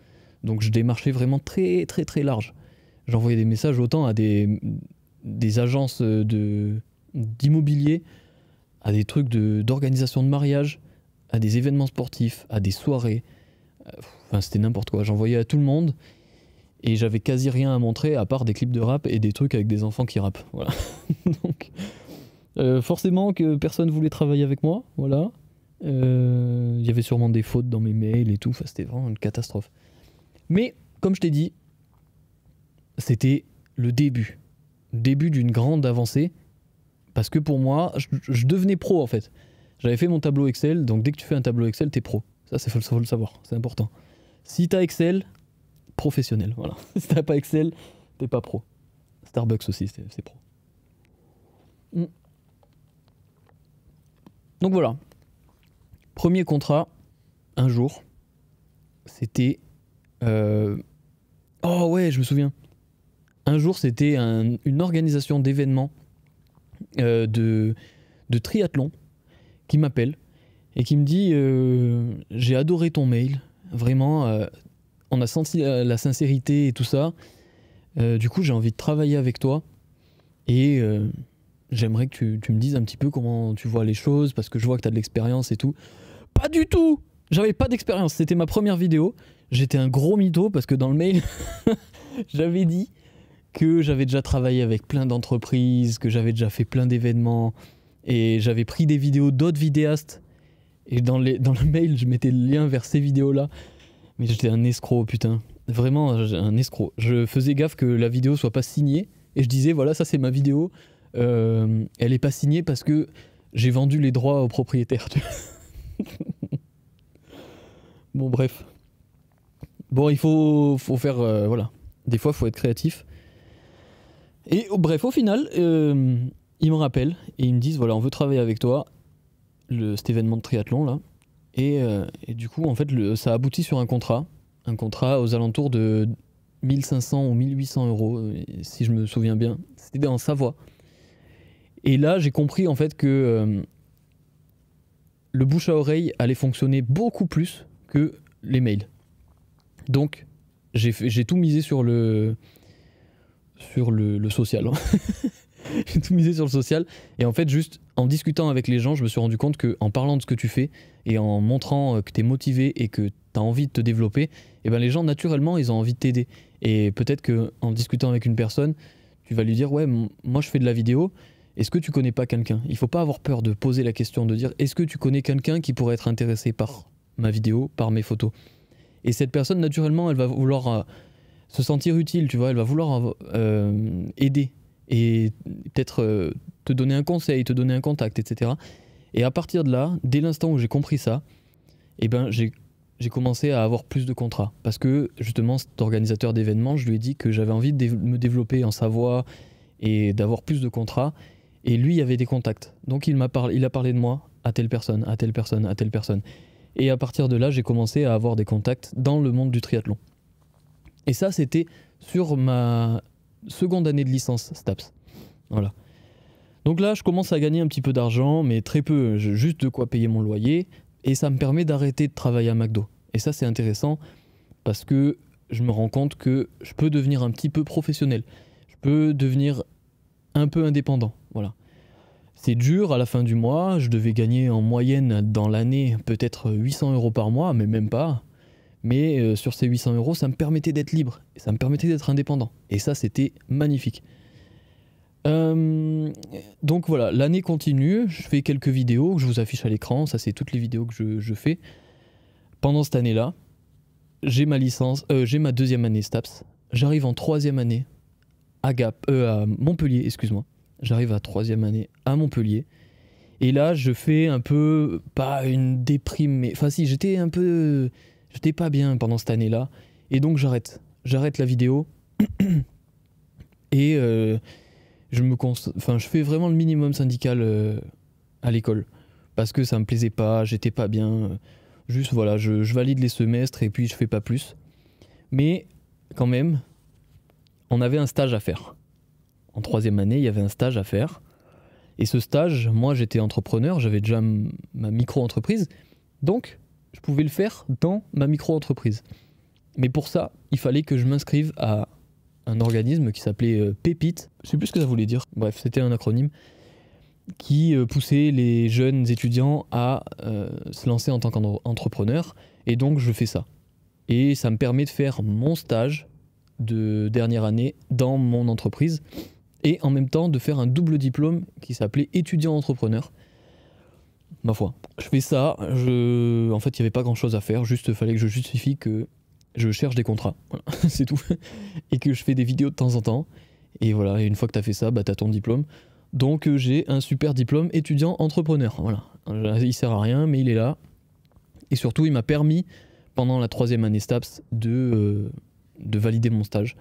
donc je démarchais vraiment très très très large. J'envoyais des messages autant à des agences d'immobilier, à des trucs d'organisation de mariage, à des événements sportifs, à des soirées. Enfin, c'était n'importe quoi. J'envoyais à tout le monde et j'avais quasi rien à montrer à part des clips de rap et des trucs avec des enfants qui rappent. Voilà. Donc, forcément que personne voulait travailler avec moi. Voilà. Il y avait sûrement des fautes dans mes mails et tout. Enfin, c'était vraiment une catastrophe. Mais, comme je t'ai dit, c'était le début d'une grande avancée, parce que pour moi, je devenais pro en fait. J'avais fait mon tableau Excel, donc dès que tu fais un tableau Excel, t'es pro. Ça, faut le savoir, c'est important. Si t'as Excel, professionnel, voilà. Si t'as pas Excel, t'es pas pro. Starbucks aussi, c'est pro. Donc voilà. Premier contrat, un jour. C'était... Oh ouais, je me souviens. Un jour, c'était une organisation d'événements de triathlon qui m'appelle et qui me dit j'ai adoré ton mail, vraiment, on a senti la sincérité et tout ça, du coup j'ai envie de travailler avec toi et j'aimerais que tu me dises un petit peu comment tu vois les choses parce que je vois que tu as de l'expérience et tout. Pas du tout, j'avais pas d'expérience, c'était ma première vidéo, j'étais un gros mytho parce que dans le mail j'avais dit que j'avais déjà travaillé avec plein d'entreprises, que j'avais déjà fait plein d'événements et j'avais pris des vidéos d'autres vidéastes et dans le mail je mettais le lien vers ces vidéos-là. Mais j'étais un escroc, putain. Vraiment un escroc. Je faisais gaffe que la vidéo soit pas signée et je disais voilà, ça c'est ma vidéo. Elle est pas signée parce que j'ai vendu les droits au propriétaire. Bon bref. Bon, il faut faire voilà. Des fois, il faut être créatif. Et bref, au final, ils me rappellent et ils me disent voilà, on veut travailler avec toi, cet événement de triathlon là. Et du coup, en fait, ça aboutit sur un contrat aux alentours de 1500 ou 1800 euros, si je me souviens bien. C'était en Savoie. Et là, j'ai compris en fait que le bouche à oreille allait fonctionner beaucoup plus que les mails. Donc, j'ai tout misé sur le social. J'ai tout misé sur le social. Et en fait, juste en discutant avec les gens, je me suis rendu compte qu'en parlant de ce que tu fais et en montrant que tu es motivé et que tu as envie de te développer, et ben les gens, naturellement, ils ont envie de t'aider. Et peut-être qu'en discutant avec une personne, tu vas lui dire « Ouais, moi, je fais de la vidéo. Est-ce que tu connais pas quelqu'un ?» Il ne faut pas avoir peur de poser la question, de dire « Est-ce que tu connais quelqu'un qui pourrait être intéressé par ma vidéo, par mes photos ?» Et cette personne, naturellement, elle va vouloir se sentir utile, tu vois, elle va vouloir aider et peut-être te donner un conseil, te donner un contact, etc. Et à partir de là, dès l'instant où j'ai compris ça, eh ben, j'ai commencé à avoir plus de contrats. Parce que justement, cet organisateur d'événements, je lui ai dit que j'avais envie de me développer en Savoie et d'avoir plus de contrats. Et lui, il avait des contacts. Donc il a parlé de moi à telle personne, à telle personne, à telle personne. Et à partir de là, j'ai commencé à avoir des contacts dans le monde du triathlon. Et ça, c'était sur ma seconde année de licence STAPS. Voilà. Donc là, je commence à gagner un petit peu d'argent, mais très peu, juste de quoi payer mon loyer. Et ça me permet d'arrêter de travailler à McDo. Et ça, c'est intéressant parce que je me rends compte que je peux devenir un petit peu professionnel. Je peux devenir un peu indépendant. Voilà. C'est dur à la fin du mois. Je devais gagner en moyenne dans l'année peut-être 800 euros par mois, mais même pas. Mais sur ces 800 euros, ça me permettait d'être libre. Et ça me permettait d'être indépendant. Et ça, c'était magnifique. Donc voilà, l'année continue. Je fais quelques vidéos que je vous affiche à l'écran. Ça, c'est toutes les vidéos que je fais. Pendant cette année-là, j'ai ma licence, j'ai ma deuxième année STAPS. J'arrive en troisième année à Montpellier, excuse-moi. J'arrive à troisième année à Montpellier. Et là, je fais un peu, pas une déprime, mais enfin si, j'étais pas bien pendant cette année-là. Et donc j'arrête la vidéo. Et je fais vraiment le minimum syndical à l'école. Parce que ça me plaisait pas, j'étais pas bien. Juste voilà, je valide les semestres et puis je fais pas plus. Mais quand même, on avait un stage à faire. En troisième année, il y avait un stage à faire. Et ce stage, moi j'étais entrepreneur, j'avais déjà ma micro-entreprise. Donc, je pouvais le faire dans ma micro-entreprise. Mais pour ça, il fallait que je m'inscrive à un organisme qui s'appelait Pépite. Je sais plus ce que ça voulait dire. Bref, c'était un acronyme qui poussait les jeunes étudiants à se lancer en tant qu'entrepreneur. Et donc, je fais ça. Et ça me permet de faire mon stage de dernière année dans mon entreprise et en même temps de faire un double diplôme qui s'appelait étudiant entrepreneur. Ma foi, je fais ça, en fait il n'y avait pas grand chose à faire, juste fallait que je justifie que je cherche des contrats, voilà, c'est tout, et que je fais des vidéos de temps en temps, et voilà, et une fois que tu as fait ça, bah, tu as ton diplôme. Donc j'ai un super diplôme étudiant entrepreneur, voilà, il sert à rien mais il est là, et surtout il m'a permis pendant la troisième année STAPS de valider mon stage.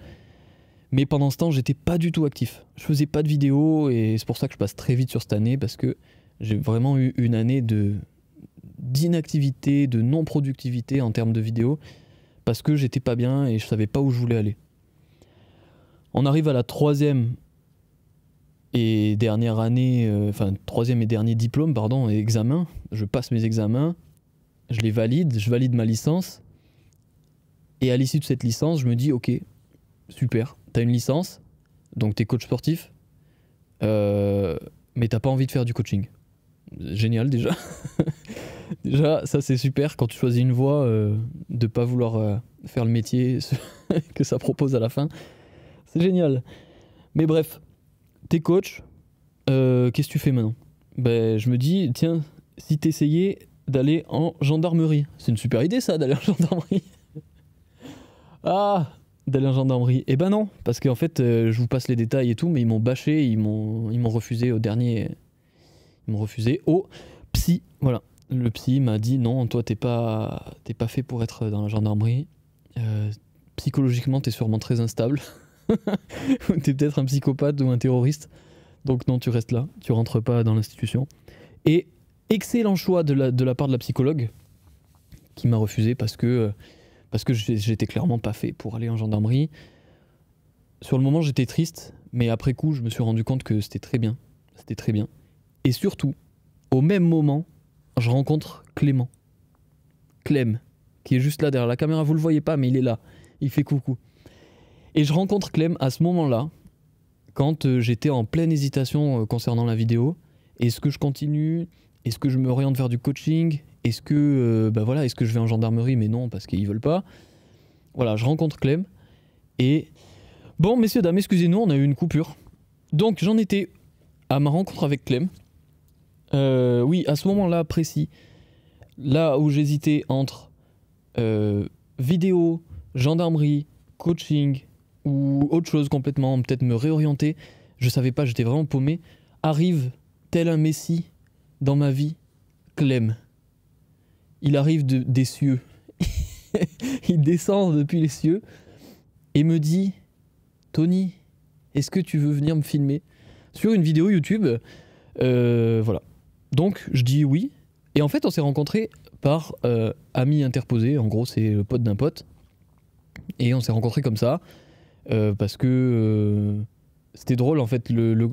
Mais pendant ce temps, j'étais pas du tout actif. Je faisais pas de vidéos et c'est pour ça que je passe très vite sur cette année parce que J'ai vraiment eu une année d'inactivité, de non-productivité en termes de vidéos, parce que j'étais pas bien et je savais pas où je voulais aller. On arrive à la troisième et dernière année, troisième et dernier diplôme, pardon, et examen. Je passe mes examens, je les valide, je valide ma licence. Et à l'issue de cette licence, je me dis, ok, super, t'as une licence, donc t'es coach sportif, mais t'as pas envie de faire du coaching. Génial déjà. Déjà, ça c'est super quand tu choisis une voie, de pas vouloir faire le métier que ça propose à la fin. C'est génial. Mais bref, t'es coach, qu'est-ce que tu fais maintenant? Ben, je me dis, tiens, si t'essayais d'aller en gendarmerie. C'est une super idée ça, d'aller en gendarmerie. Ah, d'aller en gendarmerie. Eh ben non, parce qu'en fait, je vous passe les détails et tout, mais ils m'ont bâché, ils m'ont refusé au dernier... Ils m'ont refusé au psy, voilà. Le psy m'a dit, non, toi t'es pas fait pour être dans la gendarmerie. Psychologiquement, t'es sûrement très instable. T'es peut-être un psychopathe ou un terroriste. Donc non, tu restes là, tu rentres pas dans l'institution. Et excellent choix de la part de la psychologue qui m'a refusé parce que j'étais clairement pas fait pour aller en gendarmerie. Sur le moment, j'étais triste, mais après coup, je me suis rendu compte que c'était très bien. C'était très bien. Et surtout, au même moment, je rencontre Clément. Clem, qui est juste là derrière la caméra, vous le voyez pas, mais il est là. Il fait coucou. Et je rencontre Clem à ce moment-là, quand j'étais en pleine hésitation concernant la vidéo. Est-ce que je continue? Est-ce que je m'oriente vers du coaching? Est-ce que, est-ce que je vais en gendarmerie? Mais non, parce qu'ils veulent pas. Voilà, je rencontre Clem. Et bon, messieurs, dames, excusez-nous, on a eu une coupure. Donc, j'en étais à ma rencontre avec Clem. Oui, à ce moment-là précis, là où j'hésitais entre vidéo, gendarmerie, coaching ou autre chose complètement, peut-être me réorienter, je savais pas, j'étais vraiment paumé, arrive tel un messie dans ma vie, Clem. Il arrive des cieux. Il descend depuis les cieux et me dit, Tony, est-ce que tu veux venir me filmer sur une vidéo YouTube? Voilà. Donc je dis oui. Et en fait, on s'est rencontrés par ami interposé. En gros, c'est le pote d'un pote. Et on s'est rencontrés comme ça. Parce que c'était drôle, en fait, le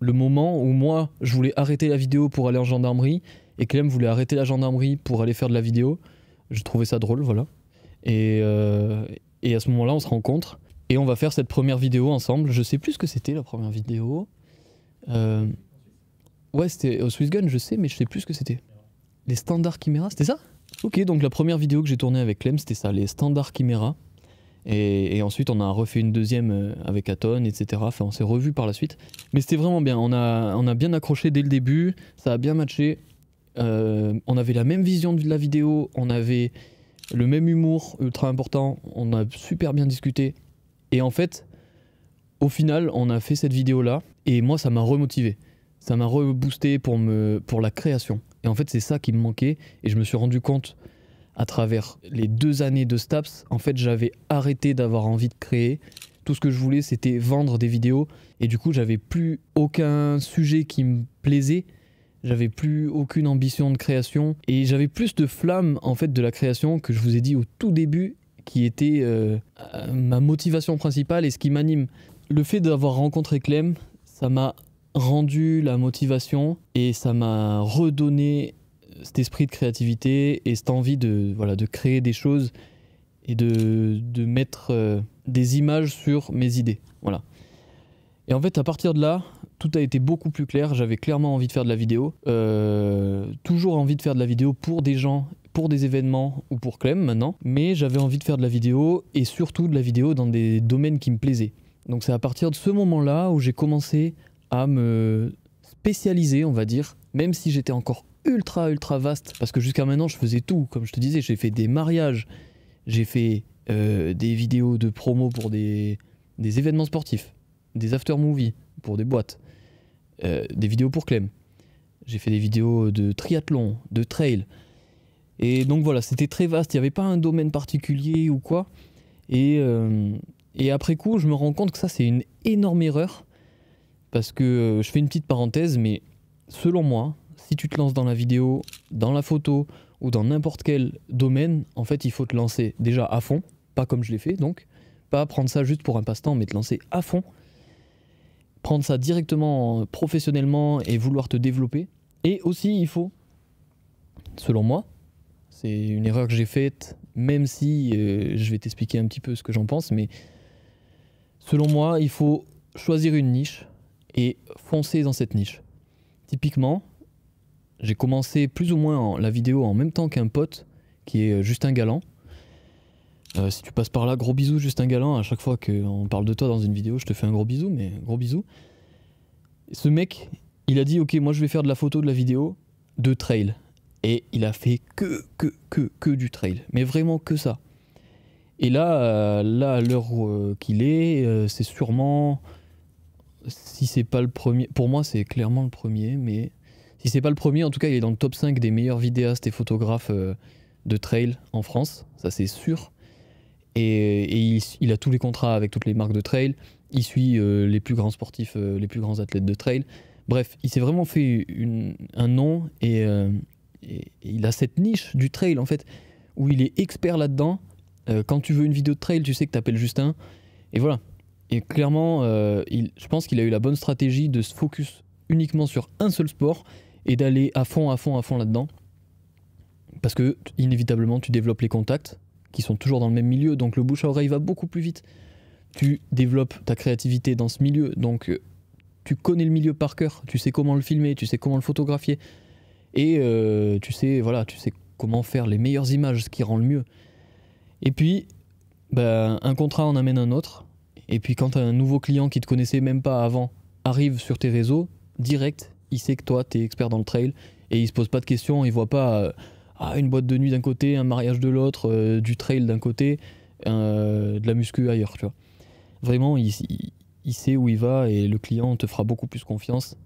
moment où moi, je voulais arrêter la vidéo pour aller en gendarmerie. Et Clem voulait arrêter la gendarmerie pour aller faire de la vidéo. Je trouvais ça drôle, voilà. Et à ce moment-là, on se rencontre. Et on va faire cette première vidéo ensemble. Je sais plus ce que c'était, la première vidéo. Ouais, c'était au Swiss Gun, je sais, mais je sais plus ce que c'était. Les standards Chimera, c'était ça? Ok, donc la première vidéo que j'ai tournée avec Clem, c'était ça, les standards Chimera. Et ensuite, on a refait une deuxième avec Aton, etc. Enfin, on s'est revus par la suite. Mais c'était vraiment bien. On a bien accroché dès le début. Ça a bien matché. On avait la même vision de la vidéo. On avait le même humour ultra important. On a super bien discuté. Et en fait, au final, on a fait cette vidéo-là. Et moi, ça m'a remotivé. Ça m'a reboosté pour la création. Et en fait, c'est ça qui me manquait. Et je me suis rendu compte, à travers les 2 années de STAPS, en fait, j'avais arrêté d'avoir envie de créer. Tout ce que je voulais, c'était vendre des vidéos. Et du coup, j'avais plus aucun sujet qui me plaisait. J'avais plus aucune ambition de création. Et j'avais plus de flamme, en fait, de la création que je vous ai dit au tout début, qui était ma motivation principale et ce qui m'anime. Le fait d'avoir rencontré Clem, ça m'a rendu la motivation et ça m'a redonné cet esprit de créativité et cette envie de créer des choses et de mettre des images sur mes idées. Voilà. Et en fait, à partir de là, tout a été beaucoup plus clair. J'avais clairement envie de faire de la vidéo. Toujours envie de faire de la vidéo pour des gens, pour des événements ou pour Clem maintenant. Mais j'avais envie de faire de la vidéo et surtout de la vidéo dans des domaines qui me plaisaient. Donc c'est à partir de ce moment-là où j'ai commencé à me spécialiser, on va dire, même si j'étais encore ultra vaste, parce que jusqu'à maintenant je faisais tout, comme je te disais, j'ai fait des mariages, j'ai fait des vidéos de promo pour des événements sportifs, des after-movies pour des boîtes, des vidéos pour Clem, j'ai fait des vidéos de triathlon, de trail, et donc voilà, c'était très vaste, il n'y avait pas un domaine particulier ou quoi, et après coup je me rends compte que ça c'est une énorme erreur, parce que je fais une petite parenthèse, mais selon moi, si tu te lances dans la vidéo, dans la photo ou dans n'importe quel domaine, en fait, il faut te lancer déjà à fond, pas comme je l'ai fait, donc pas prendre ça juste pour un passe-temps, mais te lancer à fond, prendre ça directement professionnellement et vouloir te développer. Et aussi, il faut, selon moi, c'est une erreur que j'ai faite, même si je vais t'expliquer un petit peu ce que j'en pense, mais selon moi, il faut choisir une niche et foncer dans cette niche. Typiquement, j'ai commencé plus ou moins la vidéo en même temps qu'un pote qui est Justin Galland. Si tu passes par là, gros bisous Justin Galland. À chaque fois qu'on parle de toi dans une vidéo, je te fais un gros bisou, mais gros bisou. Ce mec, il a dit ok, moi je vais faire de la photo, de la vidéo, de trail. Et il a fait que du trail. Mais vraiment que ça. Et là, à l'heure qu'il est, c'est sûrement, si c'est pas le premier, pour moi c'est clairement le premier, mais si c'est pas le premier, en tout cas il est dans le top 5 des meilleurs vidéastes et photographes de trail en France, ça c'est sûr. Et il a tous les contrats avec toutes les marques de trail, il suit les plus grands sportifs, les plus grands athlètes de trail. Bref, il s'est vraiment fait un nom et il a cette niche du trail en fait, où il est expert là-dedans. Quand tu veux une vidéo de trail, tu sais que tu appelles Justin. Et voilà. Et clairement, je pense qu'il a eu la bonne stratégie de se focus uniquement sur un seul sport et d'aller à fond là-dedans. Parce que, inévitablement, tu développes les contacts qui sont toujours dans le même milieu. Donc le bouche à oreille va beaucoup plus vite. Tu développes ta créativité dans ce milieu. Donc tu connais le milieu par cœur. Tu sais comment le filmer, tu sais comment le photographier. Et tu sais comment faire les meilleures images, ce qui rend le mieux. Et puis, un contrat en amène un autre. Et puis quand un nouveau client qui te connaissait même pas avant arrive sur tes réseaux, direct, il sait que toi, tu es expert dans le trail. Et il se pose pas de questions, il voit pas une boîte de nuit d'un côté, un mariage de l'autre, du trail d'un côté, de la muscu ailleurs, tu vois. Vraiment, il sait où il va et le client te fera beaucoup plus confiance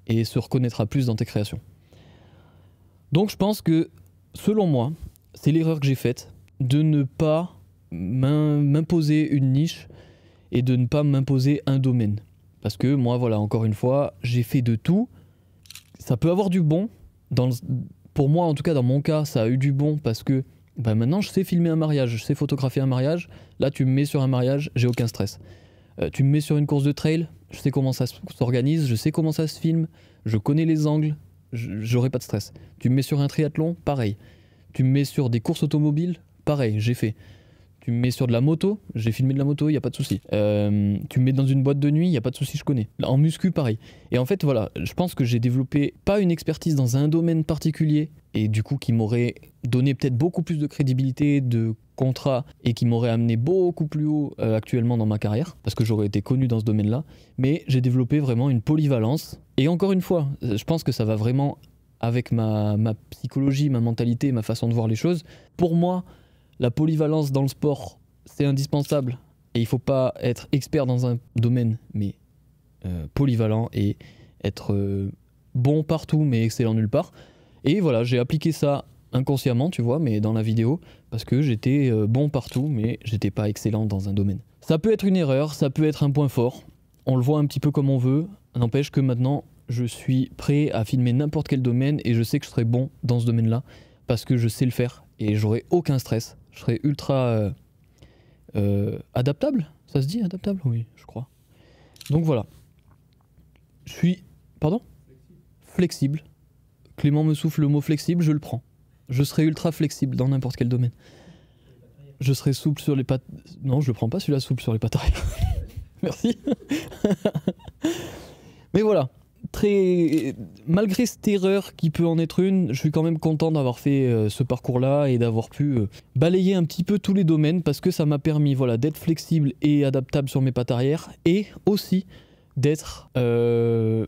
et se reconnaîtra plus dans tes créations. Donc je pense que, selon moi, c'est l'erreur que j'ai faite de ne pas m'imposer une niche et de ne pas m'imposer un domaine. Parce que moi, voilà, encore une fois, j'ai fait de tout. Ça peut avoir du bon. Pour moi, en tout cas, dans mon cas, ça a eu du bon parce que maintenant, je sais filmer un mariage, je sais photographier un mariage. Là, tu me mets sur un mariage, j'ai aucun stress. Tu me mets sur une course de trail, je sais comment ça s'organise, je sais comment ça se filme, je connais les angles, j'aurai pas de stress. Tu me mets sur un triathlon, pareil. Tu me mets sur des courses automobiles, pareil, j'ai fait. Tu me mets sur de la moto, j'ai filmé de la moto, il n'y a pas de souci. Tu me mets dans une boîte de nuit, il n'y a pas de souci, je connais. En muscu, pareil. Et en fait, voilà, je pense que j'ai développé pas une expertise dans un domaine particulier, et du coup qui m'aurait donné peut-être beaucoup plus de crédibilité, de contrats, et qui m'aurait amené beaucoup plus haut actuellement dans ma carrière, parce que j'aurais été connu dans ce domaine-là. Mais j'ai développé vraiment une polyvalence. Et encore une fois, je pense que ça va vraiment avec ma psychologie, ma mentalité, ma façon de voir les choses. Pour moi, la polyvalence dans le sport, c'est indispensable. Et il ne faut pas être expert dans un domaine, mais polyvalent et être bon partout, mais excellent nulle part. Et voilà, j'ai appliqué ça inconsciemment, tu vois, mais dans la vidéo, parce que j'étais bon partout, mais j'étais pas excellent dans un domaine. Ça peut être une erreur, ça peut être un point fort. On le voit un petit peu comme on veut. N'empêche que maintenant, je suis prêt à filmer n'importe quel domaine et je sais que je serai bon dans ce domaine-là parce que je sais le faire et j'aurai aucun stress. Je serai ultra adaptable. Ça se dit adaptable? Oui, je crois. Donc voilà. Je suis... Pardon? Flexible. Clément me souffle le mot flexible, je le prends. Je serai ultra flexible dans n'importe quel domaine. Je serai souple sur les pattes... Non, je le prends pas celui-là, souple sur les pattes arrière. Merci. Mais voilà. Malgré cette erreur qui peut en être une, je suis quand même content d'avoir fait ce parcours-là et d'avoir pu balayer un petit peu tous les domaines parce que ça m'a permis d'être flexible et adaptable sur mes pattes arrière et aussi d'être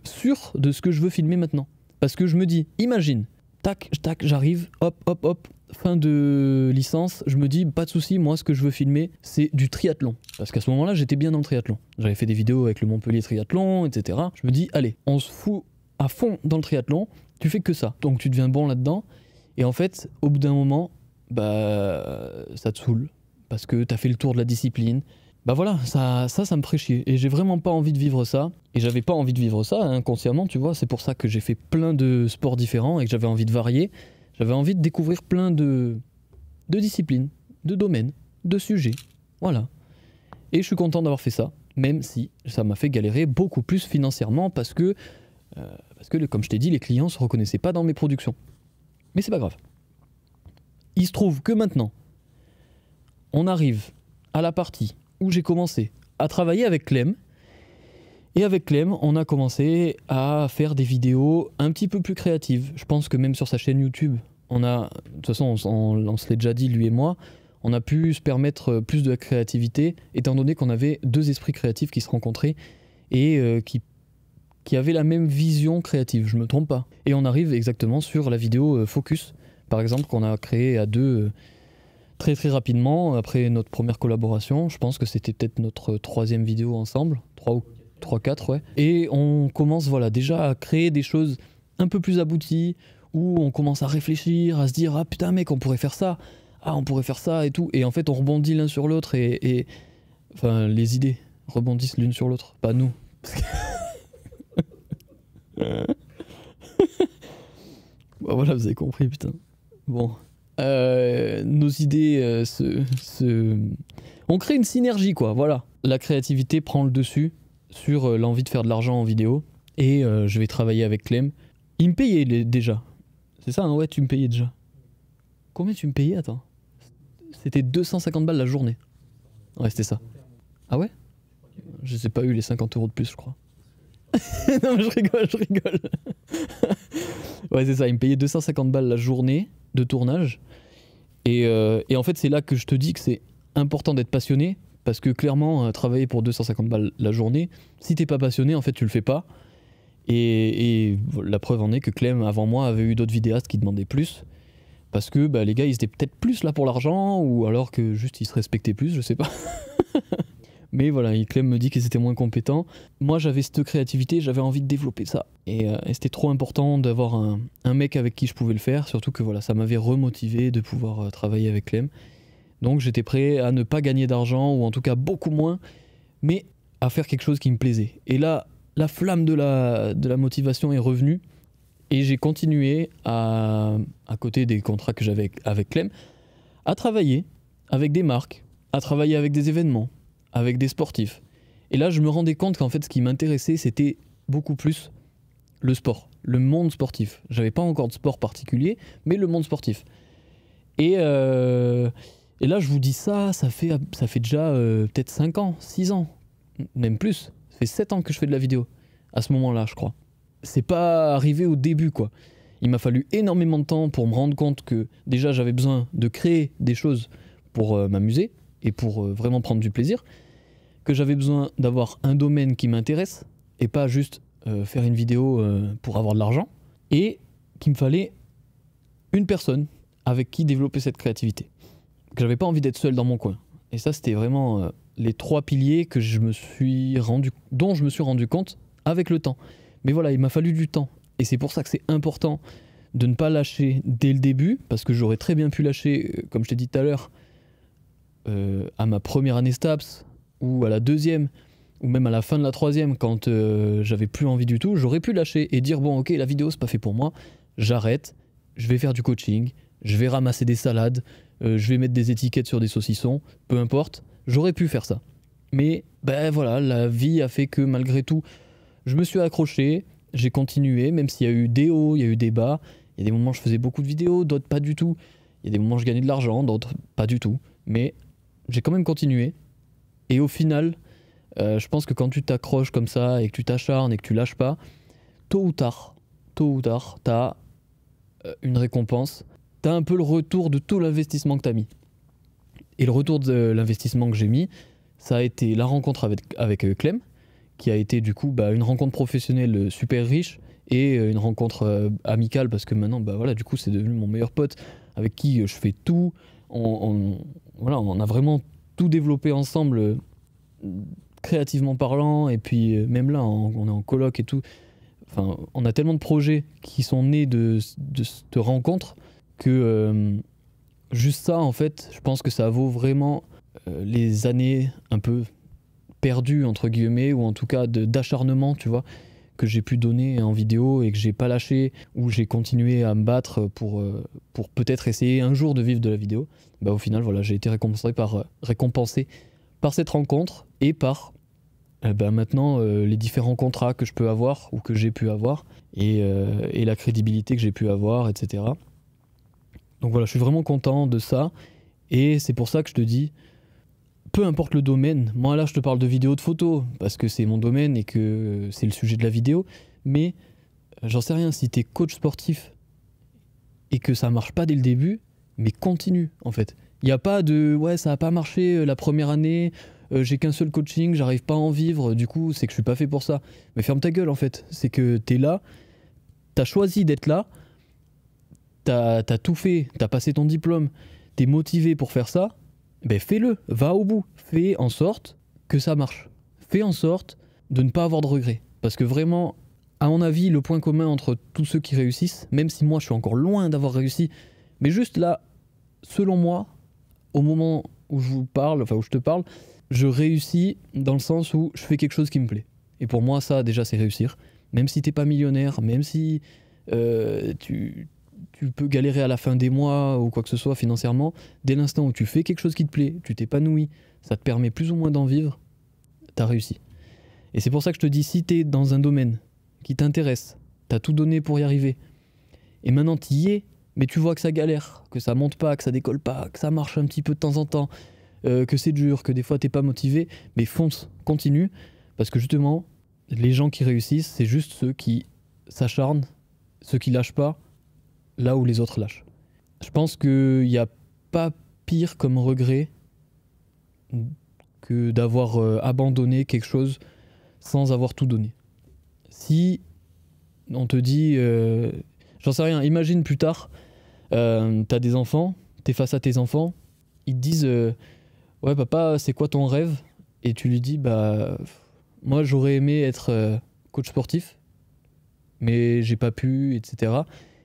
sûr de ce que je veux filmer maintenant. Parce que je me dis, imagine, tac, j'arrive, hop, fin de licence, je me dis, pas de souci, moi ce que je veux filmer, c'est du triathlon. Parce qu'à ce moment-là, j'étais bien dans le triathlon. J'avais fait des vidéos avec le Montpellier Triathlon, etc. Je me dis, allez, on se fout à fond dans le triathlon, tu fais que ça. Donc tu deviens bon là-dedans, et en fait, au bout d'un moment, ça te saoule. Parce que t'as fait le tour de la discipline, Bah voilà, ça me ferait chier. Et j'ai vraiment pas envie de vivre ça. Et j'avais pas envie de vivre ça inconsciemment, tu vois. C'est pour ça que j'ai fait plein de sports différents et que j'avais envie de varier. J'avais envie de découvrir plein de disciplines, de domaines, de sujets. Voilà. Et je suis content d'avoir fait ça, même si ça m'a fait galérer beaucoup plus financièrement parce que comme je t'ai dit, les clients se reconnaissaient pas dans mes productions. Mais c'est pas grave. Il se trouve que maintenant, on arrive à la partie où j'ai commencé à travailler avec Clem. Et avec Clem, on a commencé à faire des vidéos un petit peu plus créatives. Je pense que même sur sa chaîne YouTube, de toute façon, on se l'est déjà dit, lui et moi, on a pu se permettre plus de créativité, étant donné qu'on avait deux esprits créatifs qui se rencontraient et qui avaient la même vision créative, je me trompe pas. Et on arrive exactement sur la vidéo Focus, par exemple, qu'on a créée à deux très très rapidement, après notre première collaboration. Je pense que c'était peut-être notre troisième vidéo ensemble, 3-4, ouais. Et on commence voilà, déjà à créer des choses un peu plus abouties, où on commence à réfléchir, à se dire « Ah putain mec, on pourrait faire ça, ah on pourrait faire ça et tout ». Et en fait on rebondit l'un sur l'autre et enfin les idées rebondissent l'une sur l'autre, pas nous. Bah voilà, vous avez compris, putain. Bon. Nos idées on crée une synergie, quoi, voilà. La créativité prend le dessus sur l'envie de faire de l'argent en vidéo et je vais travailler avec Clem. Il me payait déjà. C'est ça, hein, ouais, tu me payais déjà. Combien tu me payais, attends? C'était 250 balles la journée. Ouais, c'était ça. Ah ouais? Je sais pas eu les 50 € de plus, je crois. Non, mais je rigole. Ouais, c'est ça, il me payait 250 balles la journée de tournage. Et en fait, c'est là que je te dis que c'est important d'être passionné, parce que clairement, travailler pour 250 balles la journée, si t'es pas passionné, en fait, tu le fais pas. Et la preuve en est que Clem, avant moi, avait eu d'autres vidéastes qui demandaient plus, parce que bah, les gars, ils étaient peut-être plus là pour l'argent, ou alors que juste ils se respectaient plus, je sais pas. Mais voilà, Clem me dit qu'ils étaient moins compétents. Moi, j'avais cette créativité, j'avais envie de développer ça. Et c'était trop important d'avoir un mec avec qui je pouvais le faire, surtout que voilà, ça m'avait remotivé de pouvoir travailler avec Clem. Donc j'étais prêt à ne pas gagner d'argent, ou en tout cas beaucoup moins, mais à faire quelque chose qui me plaisait. Et là, la flamme de la motivation est revenue, et j'ai continué, à côté des contrats que j'avais avec Clem, à travailler avec des marques, à travailler avec des événements, avec des sportifs. Et là, je me rendais compte qu'en fait, ce qui m'intéressait, c'était beaucoup plus le sport, le monde sportif. J'avais pas encore de sport particulier, mais le monde sportif. Et là, je vous dis ça fait déjà peut-être 5 ans, 6 ans, même plus. Ça fait 7 ans que je fais de la vidéo, à ce moment-là, je crois. C'est pas arrivé au début, quoi. Il m'a fallu énormément de temps pour me rendre compte que déjà, j'avais besoin de créer des choses pour m'amuser et pour vraiment prendre du plaisir, que j'avais besoin d'avoir un domaine qui m'intéresse et pas juste faire une vidéo pour avoir de l'argent, et qu'il me fallait une personne avec qui développer cette créativité, que j'avais pas envie d'être seul dans mon coin. Et ça, c'était vraiment les 3 piliers dont je me suis rendu compte avec le temps. Mais voilà, il m'a fallu du temps, et c'est pour ça que c'est important de ne pas lâcher dès le début, parce que j'aurais très bien pu lâcher, comme je t'ai dit tout à l'heure, à ma première année STAPS, ou à la deuxième, ou même à la fin de la troisième, quand j'avais plus envie du tout. J'aurais pu lâcher et dire bon ok, la vidéo c'est pas fait pour moi, j'arrête, je vais faire du coaching, je vais ramasser des salades, je vais mettre des étiquettes sur des saucissons, peu importe, j'aurais pu faire ça. Mais ben voilà, la vie a fait que malgré tout, je me suis accroché, j'ai continué, même s'il y a eu des hauts, il y a eu des bas. Il y a des moments où je faisais beaucoup de vidéos, d'autres pas du tout. Il y a des moments où je gagnais de l'argent, d'autres pas du tout. Mais j'ai quand même continué. Et au final, je pense que quand tu t'accroches comme ça et que tu t'acharnes et que tu lâches pas, tôt ou tard, t'as une récompense. T'as un peu le retour de tout l'investissement que t'as mis. Et le retour de l'investissement que j'ai mis, ça a été la rencontre avec Clem, qui a été du coup une rencontre professionnelle super riche et une rencontre amicale, parce que maintenant voilà, du coup c'est devenu mon meilleur pote avec qui je fais tout. Voilà, on a vraiment tout développé ensemble, créativement parlant, et puis même là on est en coloc et tout. Enfin, on a tellement de projets qui sont nés de cette rencontre que juste ça, en fait, je pense que ça vaut vraiment les années un peu perdues, entre guillemets, ou en tout cas d'acharnement, tu vois, que j'ai pu donner en vidéo et que j'ai pas lâché, où j'ai continué à me battre pour peut-être essayer un jour de vivre de la vidéo, bah au final, voilà, j'ai été récompensé par cette rencontre et par maintenant les différents contrats que je peux avoir ou que j'ai pu avoir et la crédibilité que j'ai pu avoir, etc. Donc voilà, je suis vraiment content de ça et c'est pour ça que je te dis, peu importe le domaine, moi là je te parle de vidéo, de photos, parce que c'est mon domaine et que c'est le sujet de la vidéo, mais j'en sais rien, si t'es coach sportif et que ça marche pas dès le début, mais continue en fait. Il n'y a pas de ouais ça a pas marché la première année, j'ai qu'un seul coaching, j'arrive pas à en vivre, du coup c'est que je suis pas fait pour ça. Mais ferme ta gueule en fait, c'est que t'es là, t'as choisi d'être là, t'as tout fait, t'as passé ton diplôme, t'es motivé pour faire ça, ben fais-le, va au bout, fais en sorte que ça marche. Fais en sorte de ne pas avoir de regrets. Parce que vraiment, à mon avis, le point commun entre tous ceux qui réussissent, même si moi je suis encore loin d'avoir réussi, mais juste là, selon moi, au moment où je vous parle, enfin où je te parle, je réussis dans le sens où je fais quelque chose qui me plaît. Et pour moi, ça déjà c'est réussir. Même si t'es pas millionnaire, même si tu peux galérer à la fin des mois ou quoi que ce soit financièrement, dès l'instant où tu fais quelque chose qui te plaît, tu t'épanouis, ça te permet plus ou moins d'en vivre, t'as réussi. Et c'est pour ça que je te dis, si t'es dans un domaine qui t'intéresse, t'as tout donné pour y arriver, et maintenant t'y es, mais tu vois que ça galère, que ça monte pas, que ça décolle pas, que ça marche un petit peu de temps en temps, que c'est dur, que des fois t'es pas motivé, mais fonce, continue, parce que justement, les gens qui réussissent, c'est juste ceux qui s'acharnent, ceux qui lâchent pas, là où les autres lâchent. Je pense qu'il n'y a pas pire comme regret que d'avoir abandonné quelque chose sans avoir tout donné. Si on te dit, j'en sais rien, imagine plus tard, t'as des enfants, t'es face à tes enfants, ils te disent ouais papa c'est quoi ton rêve? Et tu lui dis bah moi j'aurais aimé être coach sportif, mais j'ai pas pu, etc.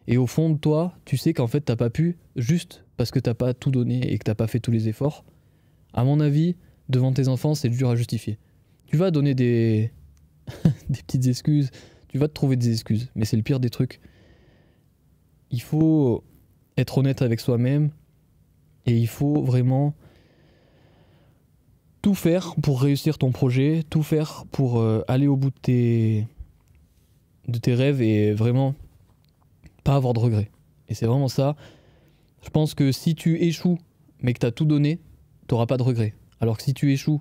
Et au fond de toi, tu sais qu'en fait t'as pas pu juste parce que t'as pas tout donné et que t'as pas fait tous les efforts. À mon avis, devant tes enfants, c'est dur à justifier. Tu vas donner des petites excuses, tu vas te trouver des excuses, mais c'est le pire des trucs. Il faut être honnête avec soi-même et il faut vraiment tout faire pour réussir ton projet, tout faire pour aller au bout de tes rêves et vraiment pas avoir de regrets. Et c'est vraiment ça. Je pense que si tu échoues mais que tu as tout donné, tu n'auras pas de regrets. Alors que si tu échoues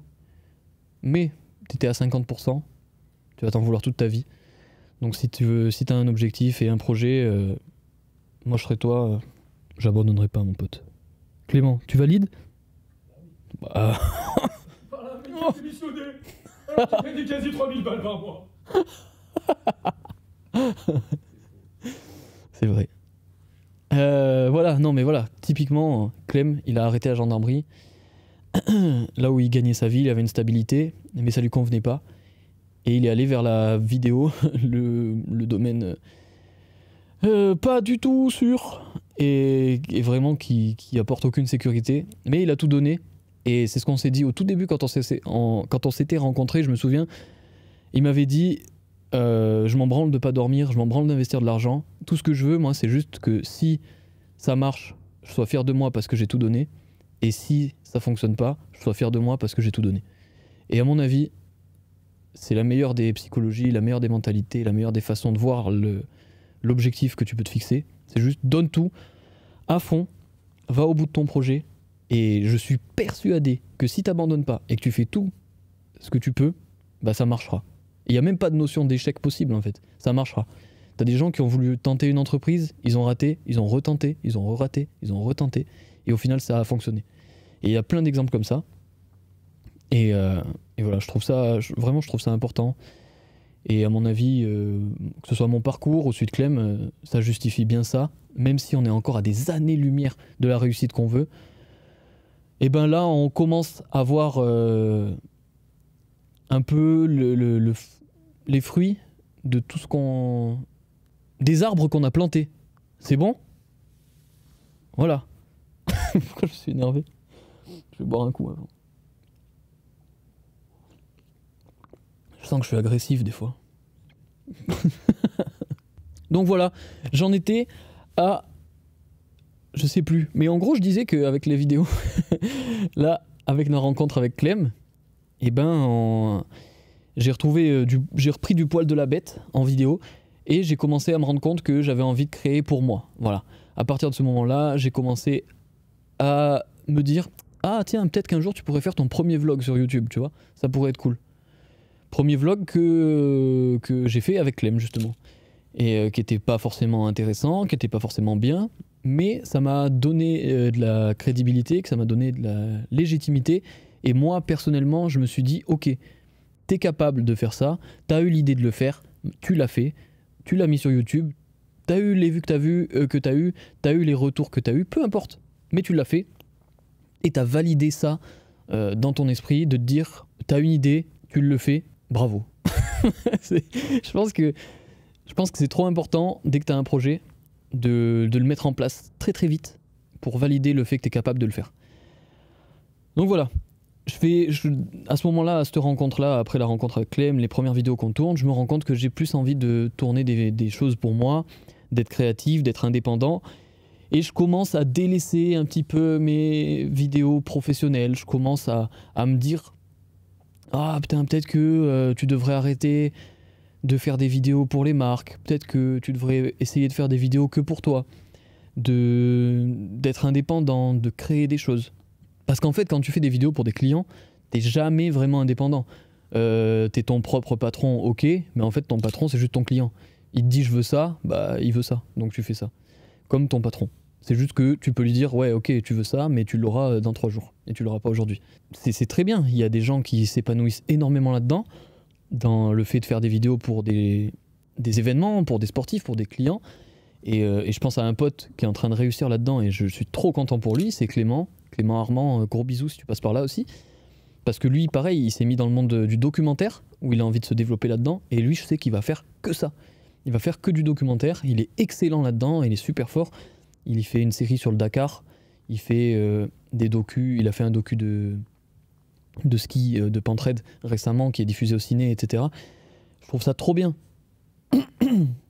mais tu étais à 50%, tu vas t'en vouloir toute ta vie. Donc si tu as un objectif et un projet, moi je serais toi, j'abandonnerai pas mon pote. Clément, tu valides? Bah... Par là, mais qui est démissionné. Qui gagne quasi 3000 balles par mois. C'est vrai. Voilà, non mais voilà, typiquement, Clem, il a arrêté la gendarmerie. Là où il gagnait sa vie, il avait une stabilité, mais ça lui convenait pas. Et il est allé vers la vidéo, le domaine pas du tout sûr, et vraiment qui apporte aucune sécurité. Mais il a tout donné, et c'est ce qu'on s'est dit au tout début quand on s'était rencontrés, je me souviens. Il m'avait dit, je m'en branle de pas dormir, je m'en branle d'investir de l'argent. Tout ce que je veux, moi, c'est juste que si ça marche, je sois fier de moi parce que j'ai tout donné. Et si ça fonctionne pas, je sois fier de moi parce que j'ai tout donné. Et à mon avis, c'est la meilleure des psychologies, la meilleure des mentalités, la meilleure des façons de voir l'objectif que tu peux te fixer. C'est juste donne tout, à fond, va au bout de ton projet. Et je suis persuadé que si tu n'abandonnes pas et que tu fais tout ce que tu peux, bah ça marchera. Il n'y a même pas de notion d'échec possible en fait. Ça marchera. Tu as des gens qui ont voulu tenter une entreprise, ils ont raté, ils ont retenté, ils ont re-raté, ils ont retenté. Et au final, ça a fonctionné. Et il y a plein d'exemples comme ça. Et voilà, je trouve ça important. Et à mon avis, que ce soit mon parcours ou celui de Clem, ça justifie bien ça. Même si on est encore à des années-lumière de la réussite qu'on veut. Et ben là, on commence à voir un peu les fruits de tout ce qu'on... des arbres qu'on a plantés. C'est bon? Voilà. Pourquoi je suis énervé? Je vais boire un coup avant. Je sens que je suis agressif des fois. Donc voilà, j'en étais à... Je sais plus. Mais en gros, je disais qu'avec les vidéos, là, avec nos rencontres avec Clem, eh ben, j'ai repris du poil de la bête en vidéo et j'ai commencé à me rendre compte que j'avais envie de créer pour moi. Voilà. À partir de ce moment-là, j'ai commencé à me dire « Ah tiens, peut-être qu'un jour tu pourrais faire ton premier vlog sur YouTube, tu vois, ça pourrait être cool. » Premier vlog que j'ai fait avec Clem, justement. Et qui n'était pas forcément intéressant, qui n'était pas forcément bien, mais ça m'a donné de la crédibilité, que ça m'a donné de la légitimité. Et moi, personnellement, je me suis dit « Ok, t'es capable de faire ça, t'as eu l'idée de le faire, tu l'as fait, tu l'as mis sur YouTube, t'as eu les vues que t'as eu, t'as eu les retours que t'as eu, peu importe, mais tu l'as fait. Et t'as validé ça dans ton esprit, de te dire t'as une idée, tu le fais, bravo. » Je pense que c'est trop important, dès que t'as un projet, de le mettre en place très très vite pour valider le fait que t'es capable de le faire. Donc voilà. À ce moment-là, à cette rencontre-là, après la rencontre avec Clem, les premières vidéos qu'on tourne, je me rends compte que j'ai plus envie de tourner des choses pour moi, d'être créatif, d'être indépendant. Et je commence à délaisser un petit peu mes vidéos professionnelles. Je commence à me dire « Ah putain, peut-être que tu devrais arrêter de faire des vidéos pour les marques. Peut-être que tu devrais essayer de faire des vidéos que pour toi. D'être indépendant, de créer des choses. » Parce qu'en fait, quand tu fais des vidéos pour des clients, t'es jamais vraiment indépendant. T'es ton propre patron, ok, mais en fait, ton patron, c'est juste ton client. Il te dit « je veux ça », bah il veut ça, donc tu fais ça. Comme ton patron. C'est juste que tu peux lui dire « ouais, ok, tu veux ça, mais tu l'auras dans 3 jours, et tu l'auras pas aujourd'hui ». C'est très bien, il y a des gens qui s'épanouissent énormément là-dedans, dans le fait de faire des vidéos pour des événements, pour des sportifs, pour des clients. Et je pense à un pote qui est en train de réussir là-dedans, et je suis trop content pour lui, c'est Clément Armand, gros bisous si tu passes par là aussi. Parce que lui, pareil, il s'est mis dans le monde du documentaire, où il a envie de se développer là-dedans, et lui, je sais qu'il va faire que ça. Il va faire que du documentaire, il est excellent là-dedans, il est super fort. Il y fait une série sur le Dakar, il fait des docus, il a fait un docu de ski de Pentraide récemment, qui est diffusé au ciné, etc. Je trouve ça trop bien.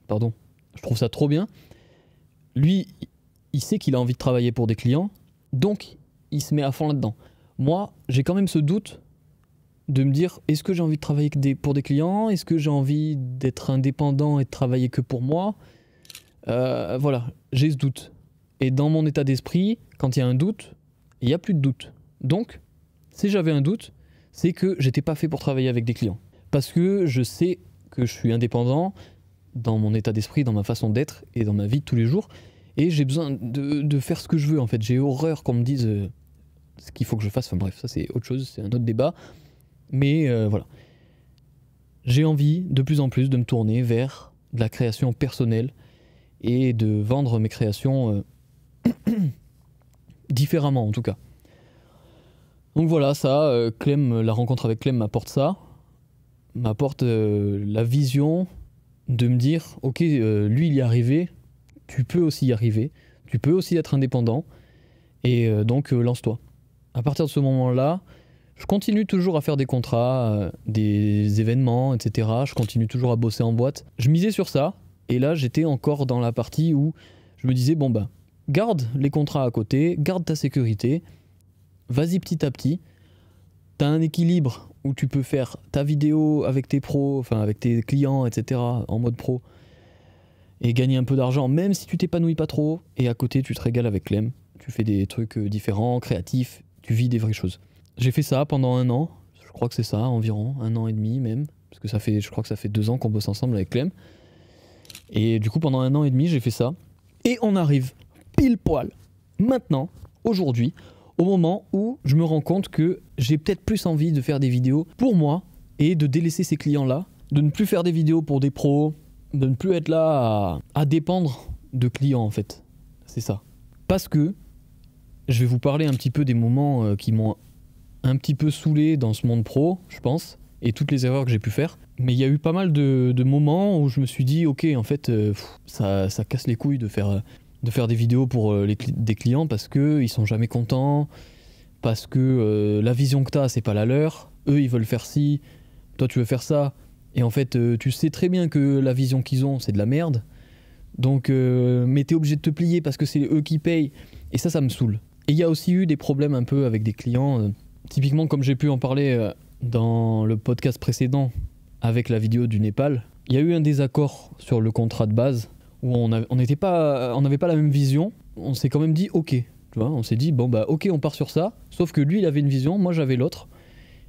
Pardon. Je trouve ça trop bien. Lui, il sait qu'il a envie de travailler pour des clients, donc il se met à fond là-dedans. Moi, j'ai quand même ce doute de me dire, est-ce que j'ai envie de travailler pour des clients? Est-ce que j'ai envie d'être indépendant et de travailler que pour moi? Voilà, j'ai ce doute. Et dans mon état d'esprit, quand il y a un doute, il n'y a plus de doute. Donc, si j'avais un doute, c'est que j'étais pas fait pour travailler avec des clients. Parce que je sais que je suis indépendant dans mon état d'esprit, dans ma façon d'être et dans ma vie de tous les jours. Et j'ai besoin de faire ce que je veux, en fait. J'ai horreur qu'on me dise ce qu'il faut que je fasse. Enfin bref, ça c'est autre chose, c'est un autre débat. Mais voilà. J'ai envie de plus en plus de me tourner vers de la création personnelle et de vendre mes créations différemment en tout cas. Donc voilà, ça, la rencontre avec Clem m'apporte ça, m'apporte la vision de me dire, ok, lui il y est arrivé, tu peux aussi y arriver, tu peux aussi être indépendant, et donc lance-toi. À partir de ce moment-là, je continue toujours à faire des contrats, des événements, etc. Je continue toujours à bosser en boîte. Je misais sur ça, et là j'étais encore dans la partie où je me disais, bon bah, garde les contrats à côté, garde ta sécurité, vas-y petit à petit, t'as un équilibre où tu peux faire ta vidéo avec tes pros, enfin avec tes clients, etc. en mode pro, et gagner un peu d'argent, même si tu t'épanouis pas trop, et à côté tu te régales avec Clem, tu fais des trucs différents, créatifs, tu vis des vraies choses. J'ai fait ça pendant 1 an, je crois que c'est ça, environ, 1 an et demi même, parce que je crois que ça fait 2 ans qu'on bosse ensemble avec Clem, et du coup pendant 1 an et demi j'ai fait ça, et on arrive pile poil, maintenant, aujourd'hui, au moment où je me rends compte que j'ai peut-être plus envie de faire des vidéos pour moi et de délaisser ces clients-là, de ne plus faire des vidéos pour des pros, de ne plus être là à dépendre de clients en fait. C'est ça. Parce que je vais vous parler un petit peu des moments qui m'ont un petit peu saoulé dans ce monde pro, je pense, et toutes les erreurs que j'ai pu faire. Mais il y a eu pas mal de moments où je me suis dit, ok, en fait, ça casse les couilles de faire des vidéos pour des clients parce qu'ils sont jamais contents, parce que la vision que tu as, c'est pas la leur. Eux, ils veulent faire ci, toi, tu veux faire ça, Et en fait, tu sais très bien que la vision qu'ils ont, c'est de la merde. Donc, mais t'es obligé de te plier parce que c'est eux qui payent. Et ça me saoule. Et il y a aussi eu des problèmes un peu avec des clients. Typiquement, comme j'ai pu en parler dans le podcast précédent avec la vidéo du Népal, il y a eu un désaccord sur le contrat de base où on n'avait pas la même vision. On s'est quand même dit ok, tu vois, on s'est dit bon bah ok, on part sur ça. Sauf que lui il avait une vision, moi j'avais l'autre,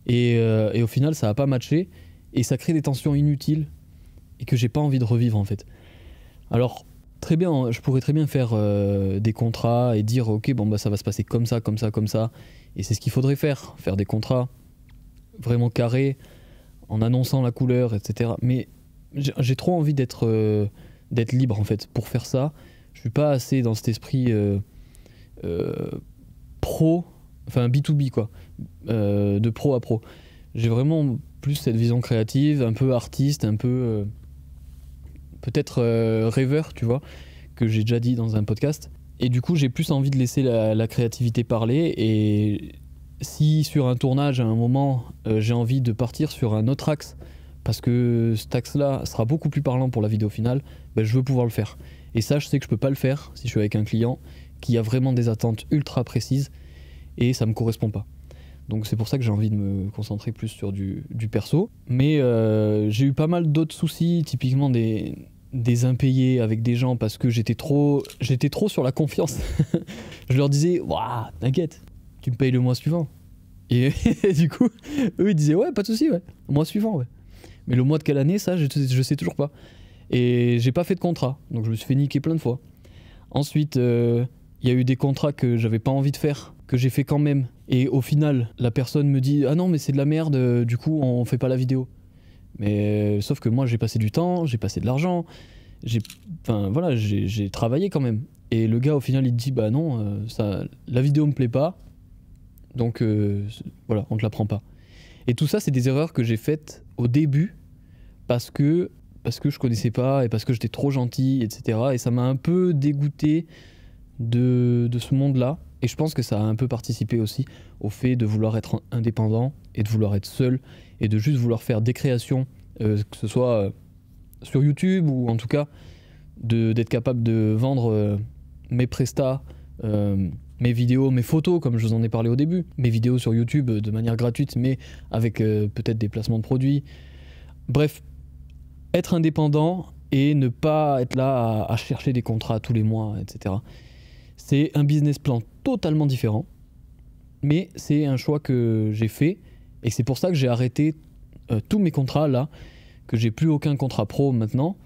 et au final ça a pas matché et ça crée des tensions inutiles et que j'ai pas envie de revivre en fait. Alors très bien, je pourrais très bien faire des contrats et dire ok bon bah ça va se passer comme ça, et c'est ce qu'il faudrait faire des contrats vraiment carrés en annonçant la couleur, etc. Mais j'ai trop envie d'être libre en fait pour faire ça. Je suis pas assez dans cet esprit pro, enfin B2B quoi, de pro à pro. J'ai vraiment plus cette vision créative, un peu artiste, un peu peut-être rêveur, tu vois, que j'ai déjà dit dans un podcast. Et du coup, j'ai plus envie de laisser la créativité parler. Et si sur un tournage, à un moment, j'ai envie de partir sur un autre axe, parce que cet axe-là sera beaucoup plus parlant pour la vidéo finale, ben, je veux pouvoir le faire. Et ça, je sais que je peux pas le faire si je suis avec un client qui a vraiment des attentes ultra précises et ça me correspond pas. Donc c'est pour ça que j'ai envie de me concentrer plus sur du perso. Mais j'ai eu pas mal d'autres soucis, typiquement des impayés avec des gens parce que j'étais trop sur la confiance. Je leur disais, waouh, t'inquiète, tu me payes le mois suivant. Et du coup, eux ils disaient, ouais, pas de souci, ouais, mois suivant, ouais. Mais le mois de quelle année, ça, je sais toujours pas. Et j'ai pas fait de contrat, donc je me suis fait niquer plein de fois. Ensuite, il y a eu des contrats que j'avais pas envie de faire, que j'ai fait quand même. Et au final, la personne me dit « Ah non, mais c'est de la merde, du coup, on fait pas la vidéo. » Mais sauf que moi, j'ai passé du temps, j'ai passé de l'argent, j'ai travaillé quand même. Et le gars, au final, il te dit « Bah non, la vidéo me plaît pas, donc voilà, on te la prend pas. » Et tout ça, c'est des erreurs que j'ai faites au début parce que je connaissais pas et parce que j'étais trop gentil, etc. Et ça m'a un peu dégoûté de ce monde-là. Et je pense que ça a un peu participé aussi au fait de vouloir être indépendant et de vouloir être seul et de juste vouloir faire des créations, que ce soit sur YouTube ou en tout cas d'être capable de vendre mes prestats, mes vidéos, mes photos, comme je vous en ai parlé au début, mes vidéos sur YouTube de manière gratuite, mais avec peut-être des placements de produits. Bref, être indépendant et ne pas être là à chercher des contrats tous les mois, etc. C'est un business plan totalement différent, mais c'est un choix que j'ai fait et c'est pour ça que j'ai arrêté tous mes contrats là, que j'ai plus aucun contrat pro maintenant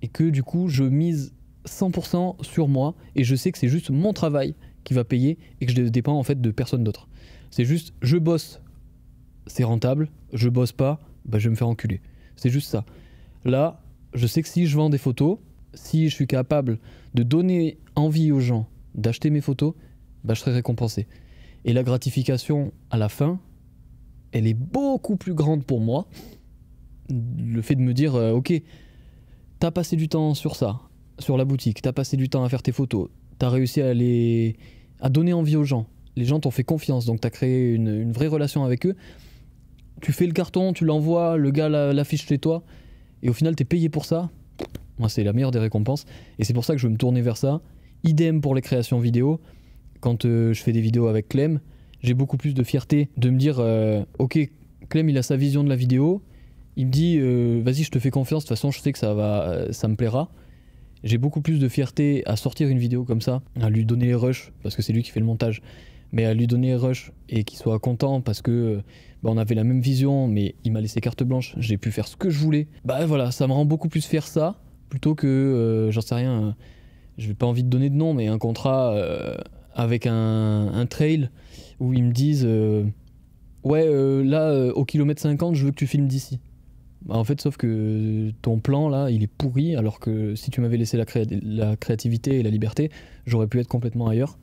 et que du coup je mise 100% sur moi et je sais que c'est juste mon travail qui va payer et que je dépends en fait de personne d'autre. C'est juste je bosse, c'est rentable, je bosse pas, bah je vais me faire enculer. C'est juste ça. Là, je sais que si je vends des photos, si je suis capable de donner envie aux gens d'acheter mes photos, bah je serai récompensé. Et la gratification à la fin, elle est beaucoup plus grande pour moi. Le fait de me dire, ok, t'as passé du temps sur ça, sur la boutique, t'as passé du temps à faire tes photos, t'as réussi à donner envie aux gens. Les gens t'ont fait confiance, donc t'as créé une vraie relation avec eux. Tu fais le carton, tu l'envoies, le gars l'affiche chez toi, et au final t'es payé pour ça. Moi c'est la meilleure des récompenses, et c'est pour ça que je veux me tourner vers ça. Idem pour les créations vidéo. Quand je fais des vidéos avec Clem, j'ai beaucoup plus de fierté de me dire ok, Clem il a sa vision de la vidéo, il me dit vas-y je te fais confiance, de toute façon je sais que ça me plaira. J'ai beaucoup plus de fierté à sortir une vidéo comme ça, à lui donner les rushs, parce que c'est lui qui fait le montage, mais à lui donner les rushs et qu'il soit content parce que on avait la même vision, mais il m'a laissé carte blanche, j'ai pu faire ce que je voulais. Bah voilà, ça me rend beaucoup plus fier ça, plutôt que, j'en sais rien, je n'ai pas envie de donner de nom, mais un contrat avec un trail où ils me disent au kilomètre 50, je veux que tu filmes d'ici. Bah, en fait, sauf que ton plan là, il est pourri, alors que si tu m'avais laissé la créativité et la liberté, j'aurais pu être complètement ailleurs.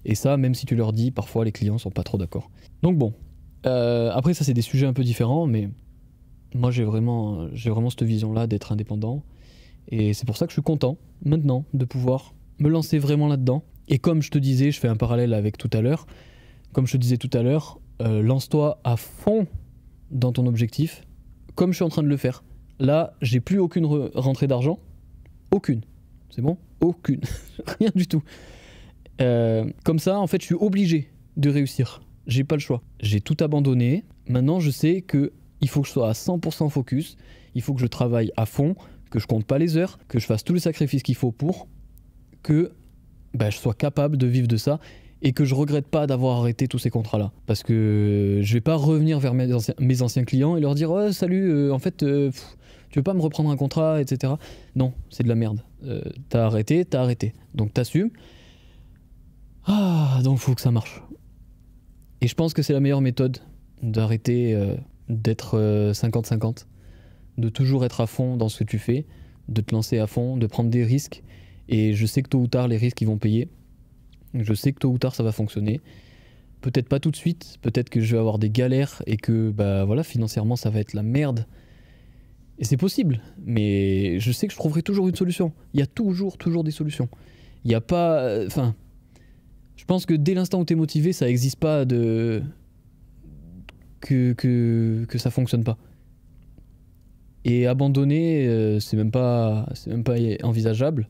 Et ça, même si tu leur dis, parfois les clients sont pas trop d'accord. Donc bon, après ça c'est des sujets un peu différents, mais moi j'ai vraiment cette vision-là d'être indépendant. Et c'est pour ça que je suis content, maintenant, de pouvoir me lancer vraiment là-dedans. Et comme je te disais, je fais un parallèle avec tout à l'heure, comme je te disais tout à l'heure, lance-toi à fond dans ton objectif, comme je suis en train de le faire. Là, j'ai plus aucune rentrée d'argent. Aucune. C'est bon ? Aucune. Rien du tout. Comme ça, en fait, je suis obligé de réussir. J'ai pas le choix. J'ai tout abandonné. Maintenant, je sais que il faut que je sois à 100% focus. Il faut que je travaille à fond, que je compte pas les heures, que je fasse tous les sacrifices qu'il faut pour que je sois capable de vivre de ça et que je regrette pas d'avoir arrêté tous ces contrats-là. Parce que je vais pas revenir vers mes anciens clients et leur dire « Ouais, salut, en fait, tu veux pas me reprendre un contrat, etc. » Non, c'est de la merde. T'as arrêté. Donc t'assumes. Donc faut que ça marche. Et je pense que c'est la meilleure méthode d'arrêter d'être 50-50, de toujours être à fond dans ce que tu fais, de te lancer à fond, de prendre des risques. Et je sais que tôt ou tard, les risques ils vont payer. Je sais que tôt ou tard, ça va fonctionner. Peut-être pas tout de suite, peut-être que je vais avoir des galères et que financièrement, ça va être la merde. Et c'est possible, mais je sais que je trouverai toujours une solution. Il y a toujours des solutions. Il n'y a pas... je pense que dès l'instant où tu es motivé, ça n'existe pas de... que ça fonctionne pas. Et abandonner, c'est même pas envisageable.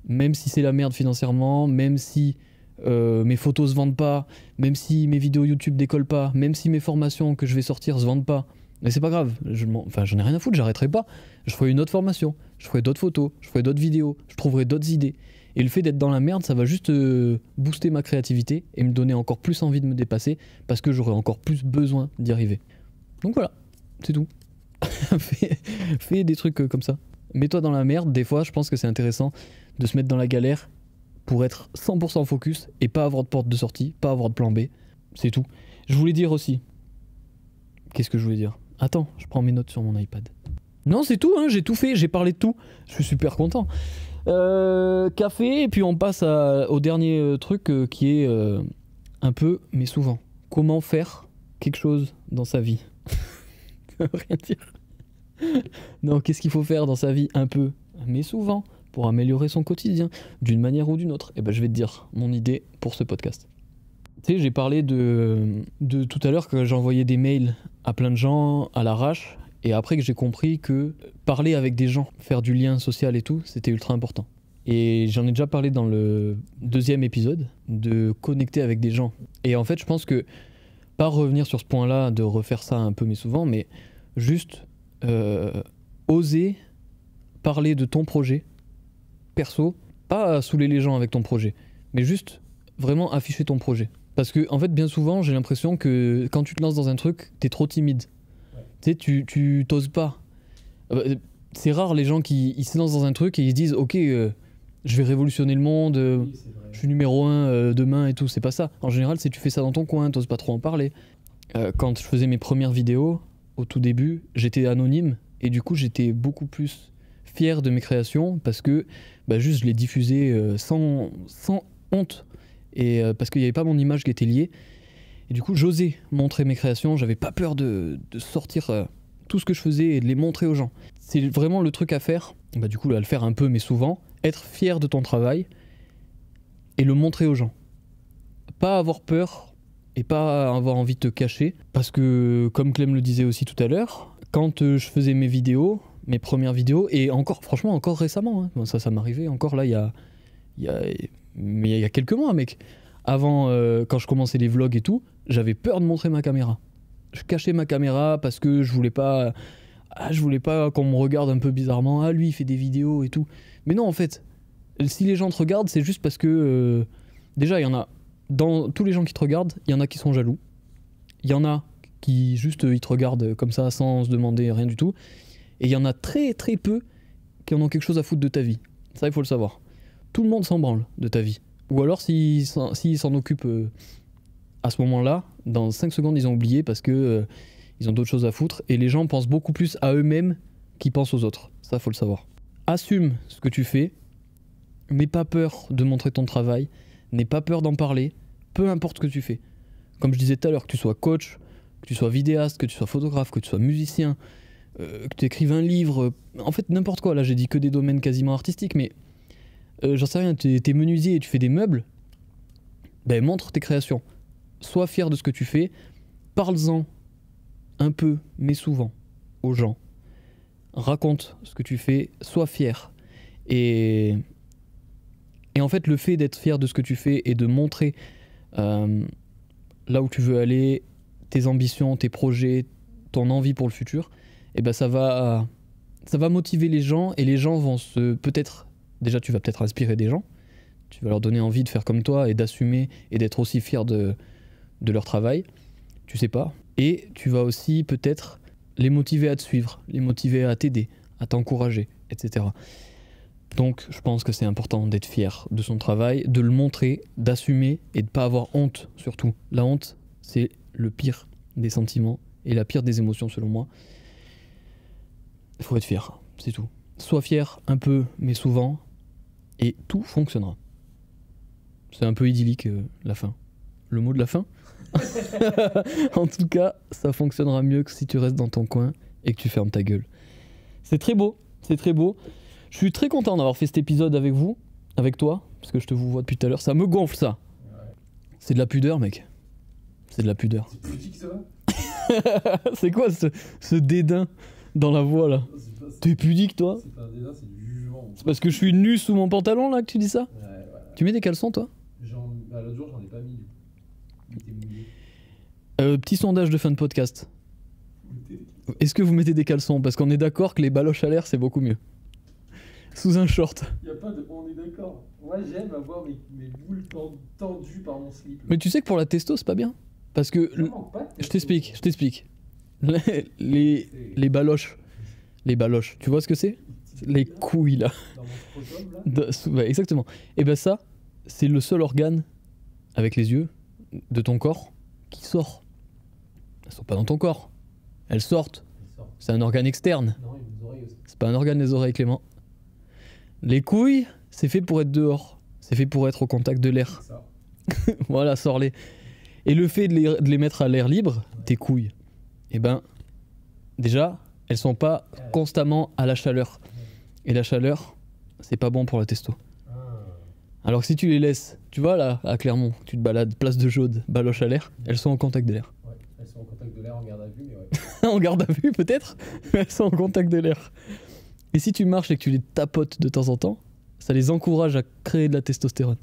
Même si c'est la merde financièrement, même si mes photos se vendent pas, même si mes vidéos YouTube décollent pas, même si mes formations que je vais sortir se vendent pas, mais c'est pas grave, j'en ai rien à foutre, j'arrêterai pas. Je ferai une autre formation, je ferai d'autres photos, je ferai d'autres vidéos, je trouverai d'autres idées. Et le fait d'être dans la merde, ça va juste booster ma créativité et me donner encore plus envie de me dépasser parce que j'aurai encore plus besoin d'y arriver. Donc voilà, c'est tout. fais des trucs comme ça. Mets-toi dans la merde, des fois je pense que c'est intéressant de se mettre dans la galère pour être 100% focus et pas avoir de porte de sortie, pas avoir de plan B. C'est tout. Je voulais dire aussi... Qu'est-ce que je voulais dire ? Attends, je prends mes notes sur mon iPad. Non, c'est tout, j'ai tout fait, j'ai parlé de tout. Je suis super content. Café, et puis on passe au dernier truc qui est un peu, mais souvent. Comment faire quelque chose dans sa vie ? Ça veut rien dire. Non, qu'est-ce qu'il faut faire dans sa vie un peu, mais souvent, pour améliorer son quotidien, d'une manière ou d'une autre ? Et je vais te dire mon idée pour ce podcast. Tu sais, j'ai parlé de tout à l'heure que j'envoyais des mails à plein de gens à l'arrache, et après que j'ai compris que parler avec des gens, faire du lien social et tout, c'était ultra important. Et j'en ai déjà parlé dans le 2e épisode, de connecter avec des gens. Et en fait, je pense que, pas revenir sur ce point-là, de refaire ça un peu mais souvent, mais juste oser parler de ton projet perso, pas saouler les gens avec ton projet, mais juste vraiment afficher ton projet. Parce que en fait, bien souvent, j'ai l'impression que quand tu te lances dans un truc, t'es trop timide. Tu sais, tu t'oses pas. C'est rare les gens qui se lancent dans un truc et ils se disent « Ok, je vais révolutionner le monde, je suis numéro 1 demain et tout ». C'est pas ça. En général, c'est tu fais ça dans ton coin, t'oses pas trop en parler. Quand je faisais mes premières vidéos, au tout début, j'étais anonyme et du coup, j'étais beaucoup plus fier de mes créations parce que juste je les diffusais sans honte. Et parce qu'il n'y avait pas mon image qui était liée. Et du coup, j'osais montrer mes créations. J'avais pas peur de sortir tout ce que je faisais et de les montrer aux gens. C'est vraiment le truc à faire. Du coup, là, le faire un peu, mais souvent. Être fier de ton travail et le montrer aux gens. Pas avoir peur et pas avoir envie de te cacher. Parce que, comme Clem le disait aussi tout à l'heure, quand je faisais mes vidéos, mes premières vidéos, et encore, franchement, encore récemment, ça m'arrivait encore là, il y a quelques mois, mec. Avant, quand je commençais les vlogs et tout, j'avais peur de montrer ma caméra. Je cachais ma caméra parce que je voulais pas qu'on me regarde un peu bizarrement. Ah, lui, il fait des vidéos et tout. Mais non, en fait, si les gens te regardent, c'est juste parce que... déjà, il y en a... Dans tous les gens qui te regardent, il y en a qui sont jaloux. Il y en a qui, juste, ils te regardent comme ça, sans se demander rien du tout. Et il y en a très, très peu qui en ont quelque chose à foutre de ta vie. Ça, il faut le savoir. Tout le monde s'en branle de ta vie. Ou alors s'ils s'en occupent à ce moment-là, dans 5 secondes ils ont oublié parce que ils ont d'autres choses à foutre et les gens pensent beaucoup plus à eux-mêmes qu'ils pensent aux autres. Ça, faut le savoir. Assume ce que tu fais, n'aie pas peur de montrer ton travail, n'aie pas peur d'en parler, peu importe ce que tu fais. Comme je disais tout à l'heure, que tu sois coach, que tu sois vidéaste, que tu sois photographe, que tu sois musicien, que tu écrives un livre, en fait n'importe quoi. Là j'ai dit que des domaines quasiment artistiques, mais j'en sais rien, t'es menuisier et tu fais des meubles, montre tes créations. Sois fier de ce que tu fais, parle-en un peu, mais souvent. aux gens. Raconte ce que tu fais, sois fier. Et en fait, le fait d'être fier de ce que tu fais et de montrer là où tu veux aller, tes ambitions, tes projets, ton envie pour le futur, et ben ça va motiver les gens, et les gens vont peut-être, déjà tu vas peut-être inspirer des gens, tu vas leur donner envie de faire comme toi et d'assumer et d'être aussi fier de leur travail, tu sais pas, et tu vas aussi peut-être les motiver à te suivre, les motiver à t'aider, à t'encourager, etc. Donc je pense que c'est important d'être fier de son travail, de le montrer, d'assumer et de ne pas avoir honte surtout. La honte, c'est le pire des sentiments et la pire des émotions selon moi. Il faut être fier, c'est tout. Sois fier un peu, mais souvent, et tout fonctionnera. C'est un peu idyllique la fin. Le mot de la fin. En tout cas, ça fonctionnera mieux que si tu restes dans ton coin et que tu fermes ta gueule. C'est très beau, c'est très beau. Je suis très content d'avoir fait cet épisode avec vous, avec toi, parce que je te vous vois depuis tout à l'heure. Ça me gonfle, ça. Ouais. C'est de la pudeur, mec. C'est de la pudeur. C'est politique, ça va. C'est quoi ce dédain dans la voix, là? T'es pudique, toi? C'est pas un dédain, c'est du jugement. C'est parce que je suis nu sous mon pantalon, là, que tu dis ça? Ouais. Tu mets des caleçons, toi? L'autre jour, j'en ai pas mis. Il était mouillé. Petit sondage de fin de podcast. Est-ce que vous mettez des caleçons? Parce qu'on est d'accord que les baloches à l'air, c'est beaucoup mieux. Sous un short. Y a pas de... On est d'accord. Moi, j'aime avoir mes boules tendues par mon slip. Mais tu sais que pour la testo, c'est pas bien. Parce que... Je t'explique. Les baloches. Les baloches. Tu vois ce que c'est? Les couilles, là. Dans mon scrotum, là. Ouais, exactement. Et ben ça, c'est le seul organe, avec les yeux, de ton corps, qui sort. Elles sont pas dans ton corps. Elles sortent. C'est un organe externe. Non, il y a des oreilles aussi. C'est pas un organe des oreilles, Clément. Les couilles, c'est fait pour être dehors. C'est fait pour être au contact de l'air. Voilà, sors-les. Et le fait de les mettre à l'air libre, tes couilles, eh ben, déjà, elles sont pas constamment à la chaleur. Et la chaleur, c'est pas bon pour la testo. Alors que si tu les laisses, tu vois là, à Clermont, tu te balades, place de Jaude, baloche à l'air, elles sont en contact de l'air. Ouais, elles sont en contact de l'air en garde à vue, mais ouais. En garde à vue peut-être, mais elles sont en contact de l'air. Et si tu marches et que tu les tapotes de temps en temps, ça les encourage à créer de la testostérone.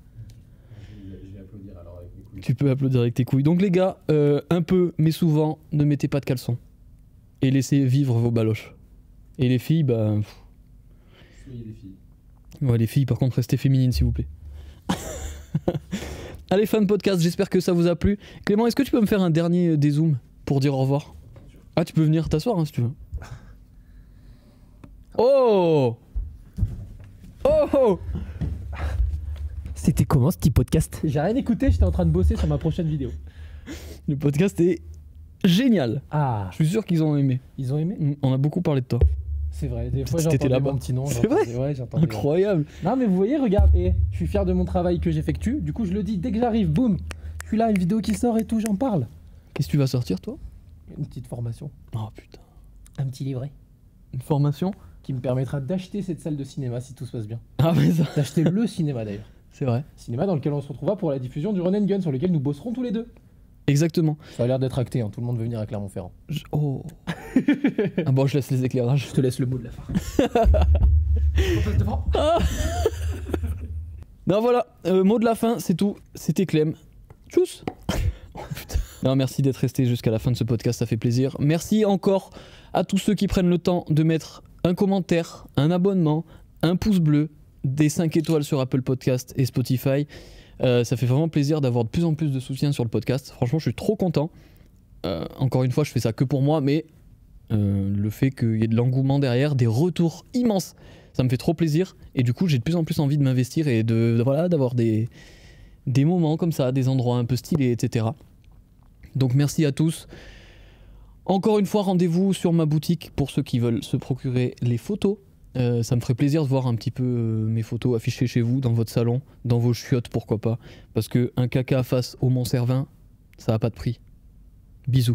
Je vais applaudir alors avec mes couilles. Tu peux applaudir avec tes couilles. Donc les gars, un peu, mais souvent, ne mettez pas de caleçon. Et laissez vivre vos baloches. Et les filles, bah... Soyez des filles. Ouais, les filles, par contre, restez féminines, s'il vous plaît. Allez, fan podcast, j'espère que ça vous a plu. Clément, est-ce que tu peux me faire un dernier dézoom pour dire au revoir? Ah, tu peux venir t'asseoir hein, si tu veux. Oh! Oh! C'était comment ce petit podcast? J'ai rien écouté, j'étais en train de bosser sur ma prochaine vidéo. Le podcast est génial. Ah, Je suis sûr qu'ils ont aimé. ils ont aimé? On a beaucoup parlé de toi. C'est vrai, des fois T'étais j'entendais là-bas. mon petit nom. C'est vrai? Ouais, j'entendais. Incroyable. Non mais vous voyez, regarde, je suis fier de mon travail que j'effectue. Du coup je le dis, dès que j'arrive, boum, je suis là, une vidéo qui sort et tout, j'en parle. Qu'est-ce que tu vas sortir, toi? Une petite formation, Oh putain. un petit livret, Une formation? qui me permettra d'acheter cette salle de cinéma si tout se passe bien. Ah, mais ça, D'acheter le cinéma d'ailleurs. c'est vrai. Cinéma dans lequel on se retrouvera pour la diffusion du Run and Gun, sur lequel nous bosserons tous les deux. Exactement. Ça a l'air d'être acté, hein. Tout le monde veut venir à Clermont-Ferrand. Oh. Ah bon, je laisse les éclairages. Je te laisse le mot de la fin. On passe devant. Non, voilà, mot de la fin, c'est tout. C'était Clem. Tchuss. Oh, putain. Non, merci d'être resté jusqu'à la fin de ce podcast, ça fait plaisir. Merci encore à tous ceux qui prennent le temps de mettre un commentaire, un abonnement, un pouce bleu, des 5 étoiles sur Apple Podcast et Spotify. Ça fait vraiment plaisir d'avoir de plus en plus de soutien sur le podcast. Franchement, je suis trop content. Encore une fois, je fais ça que pour moi, mais le fait qu'il y ait de l'engouement derrière, des retours immenses, ça me fait trop plaisir. Et du coup, j'ai de plus en plus envie de m'investir et voilà, d'avoir des moments comme ça, des endroits un peu stylés, etc. Donc merci à tous. Encore une fois, rendez-vous sur ma boutique pour ceux qui veulent se procurer les photos. Ça me ferait plaisir de voir un petit peu mes photos affichées chez vous, dans votre salon, dans vos chiottes, pourquoi pas. Parce qu'un caca face au Mont Cervin, ça n'a pas de prix. Bisous.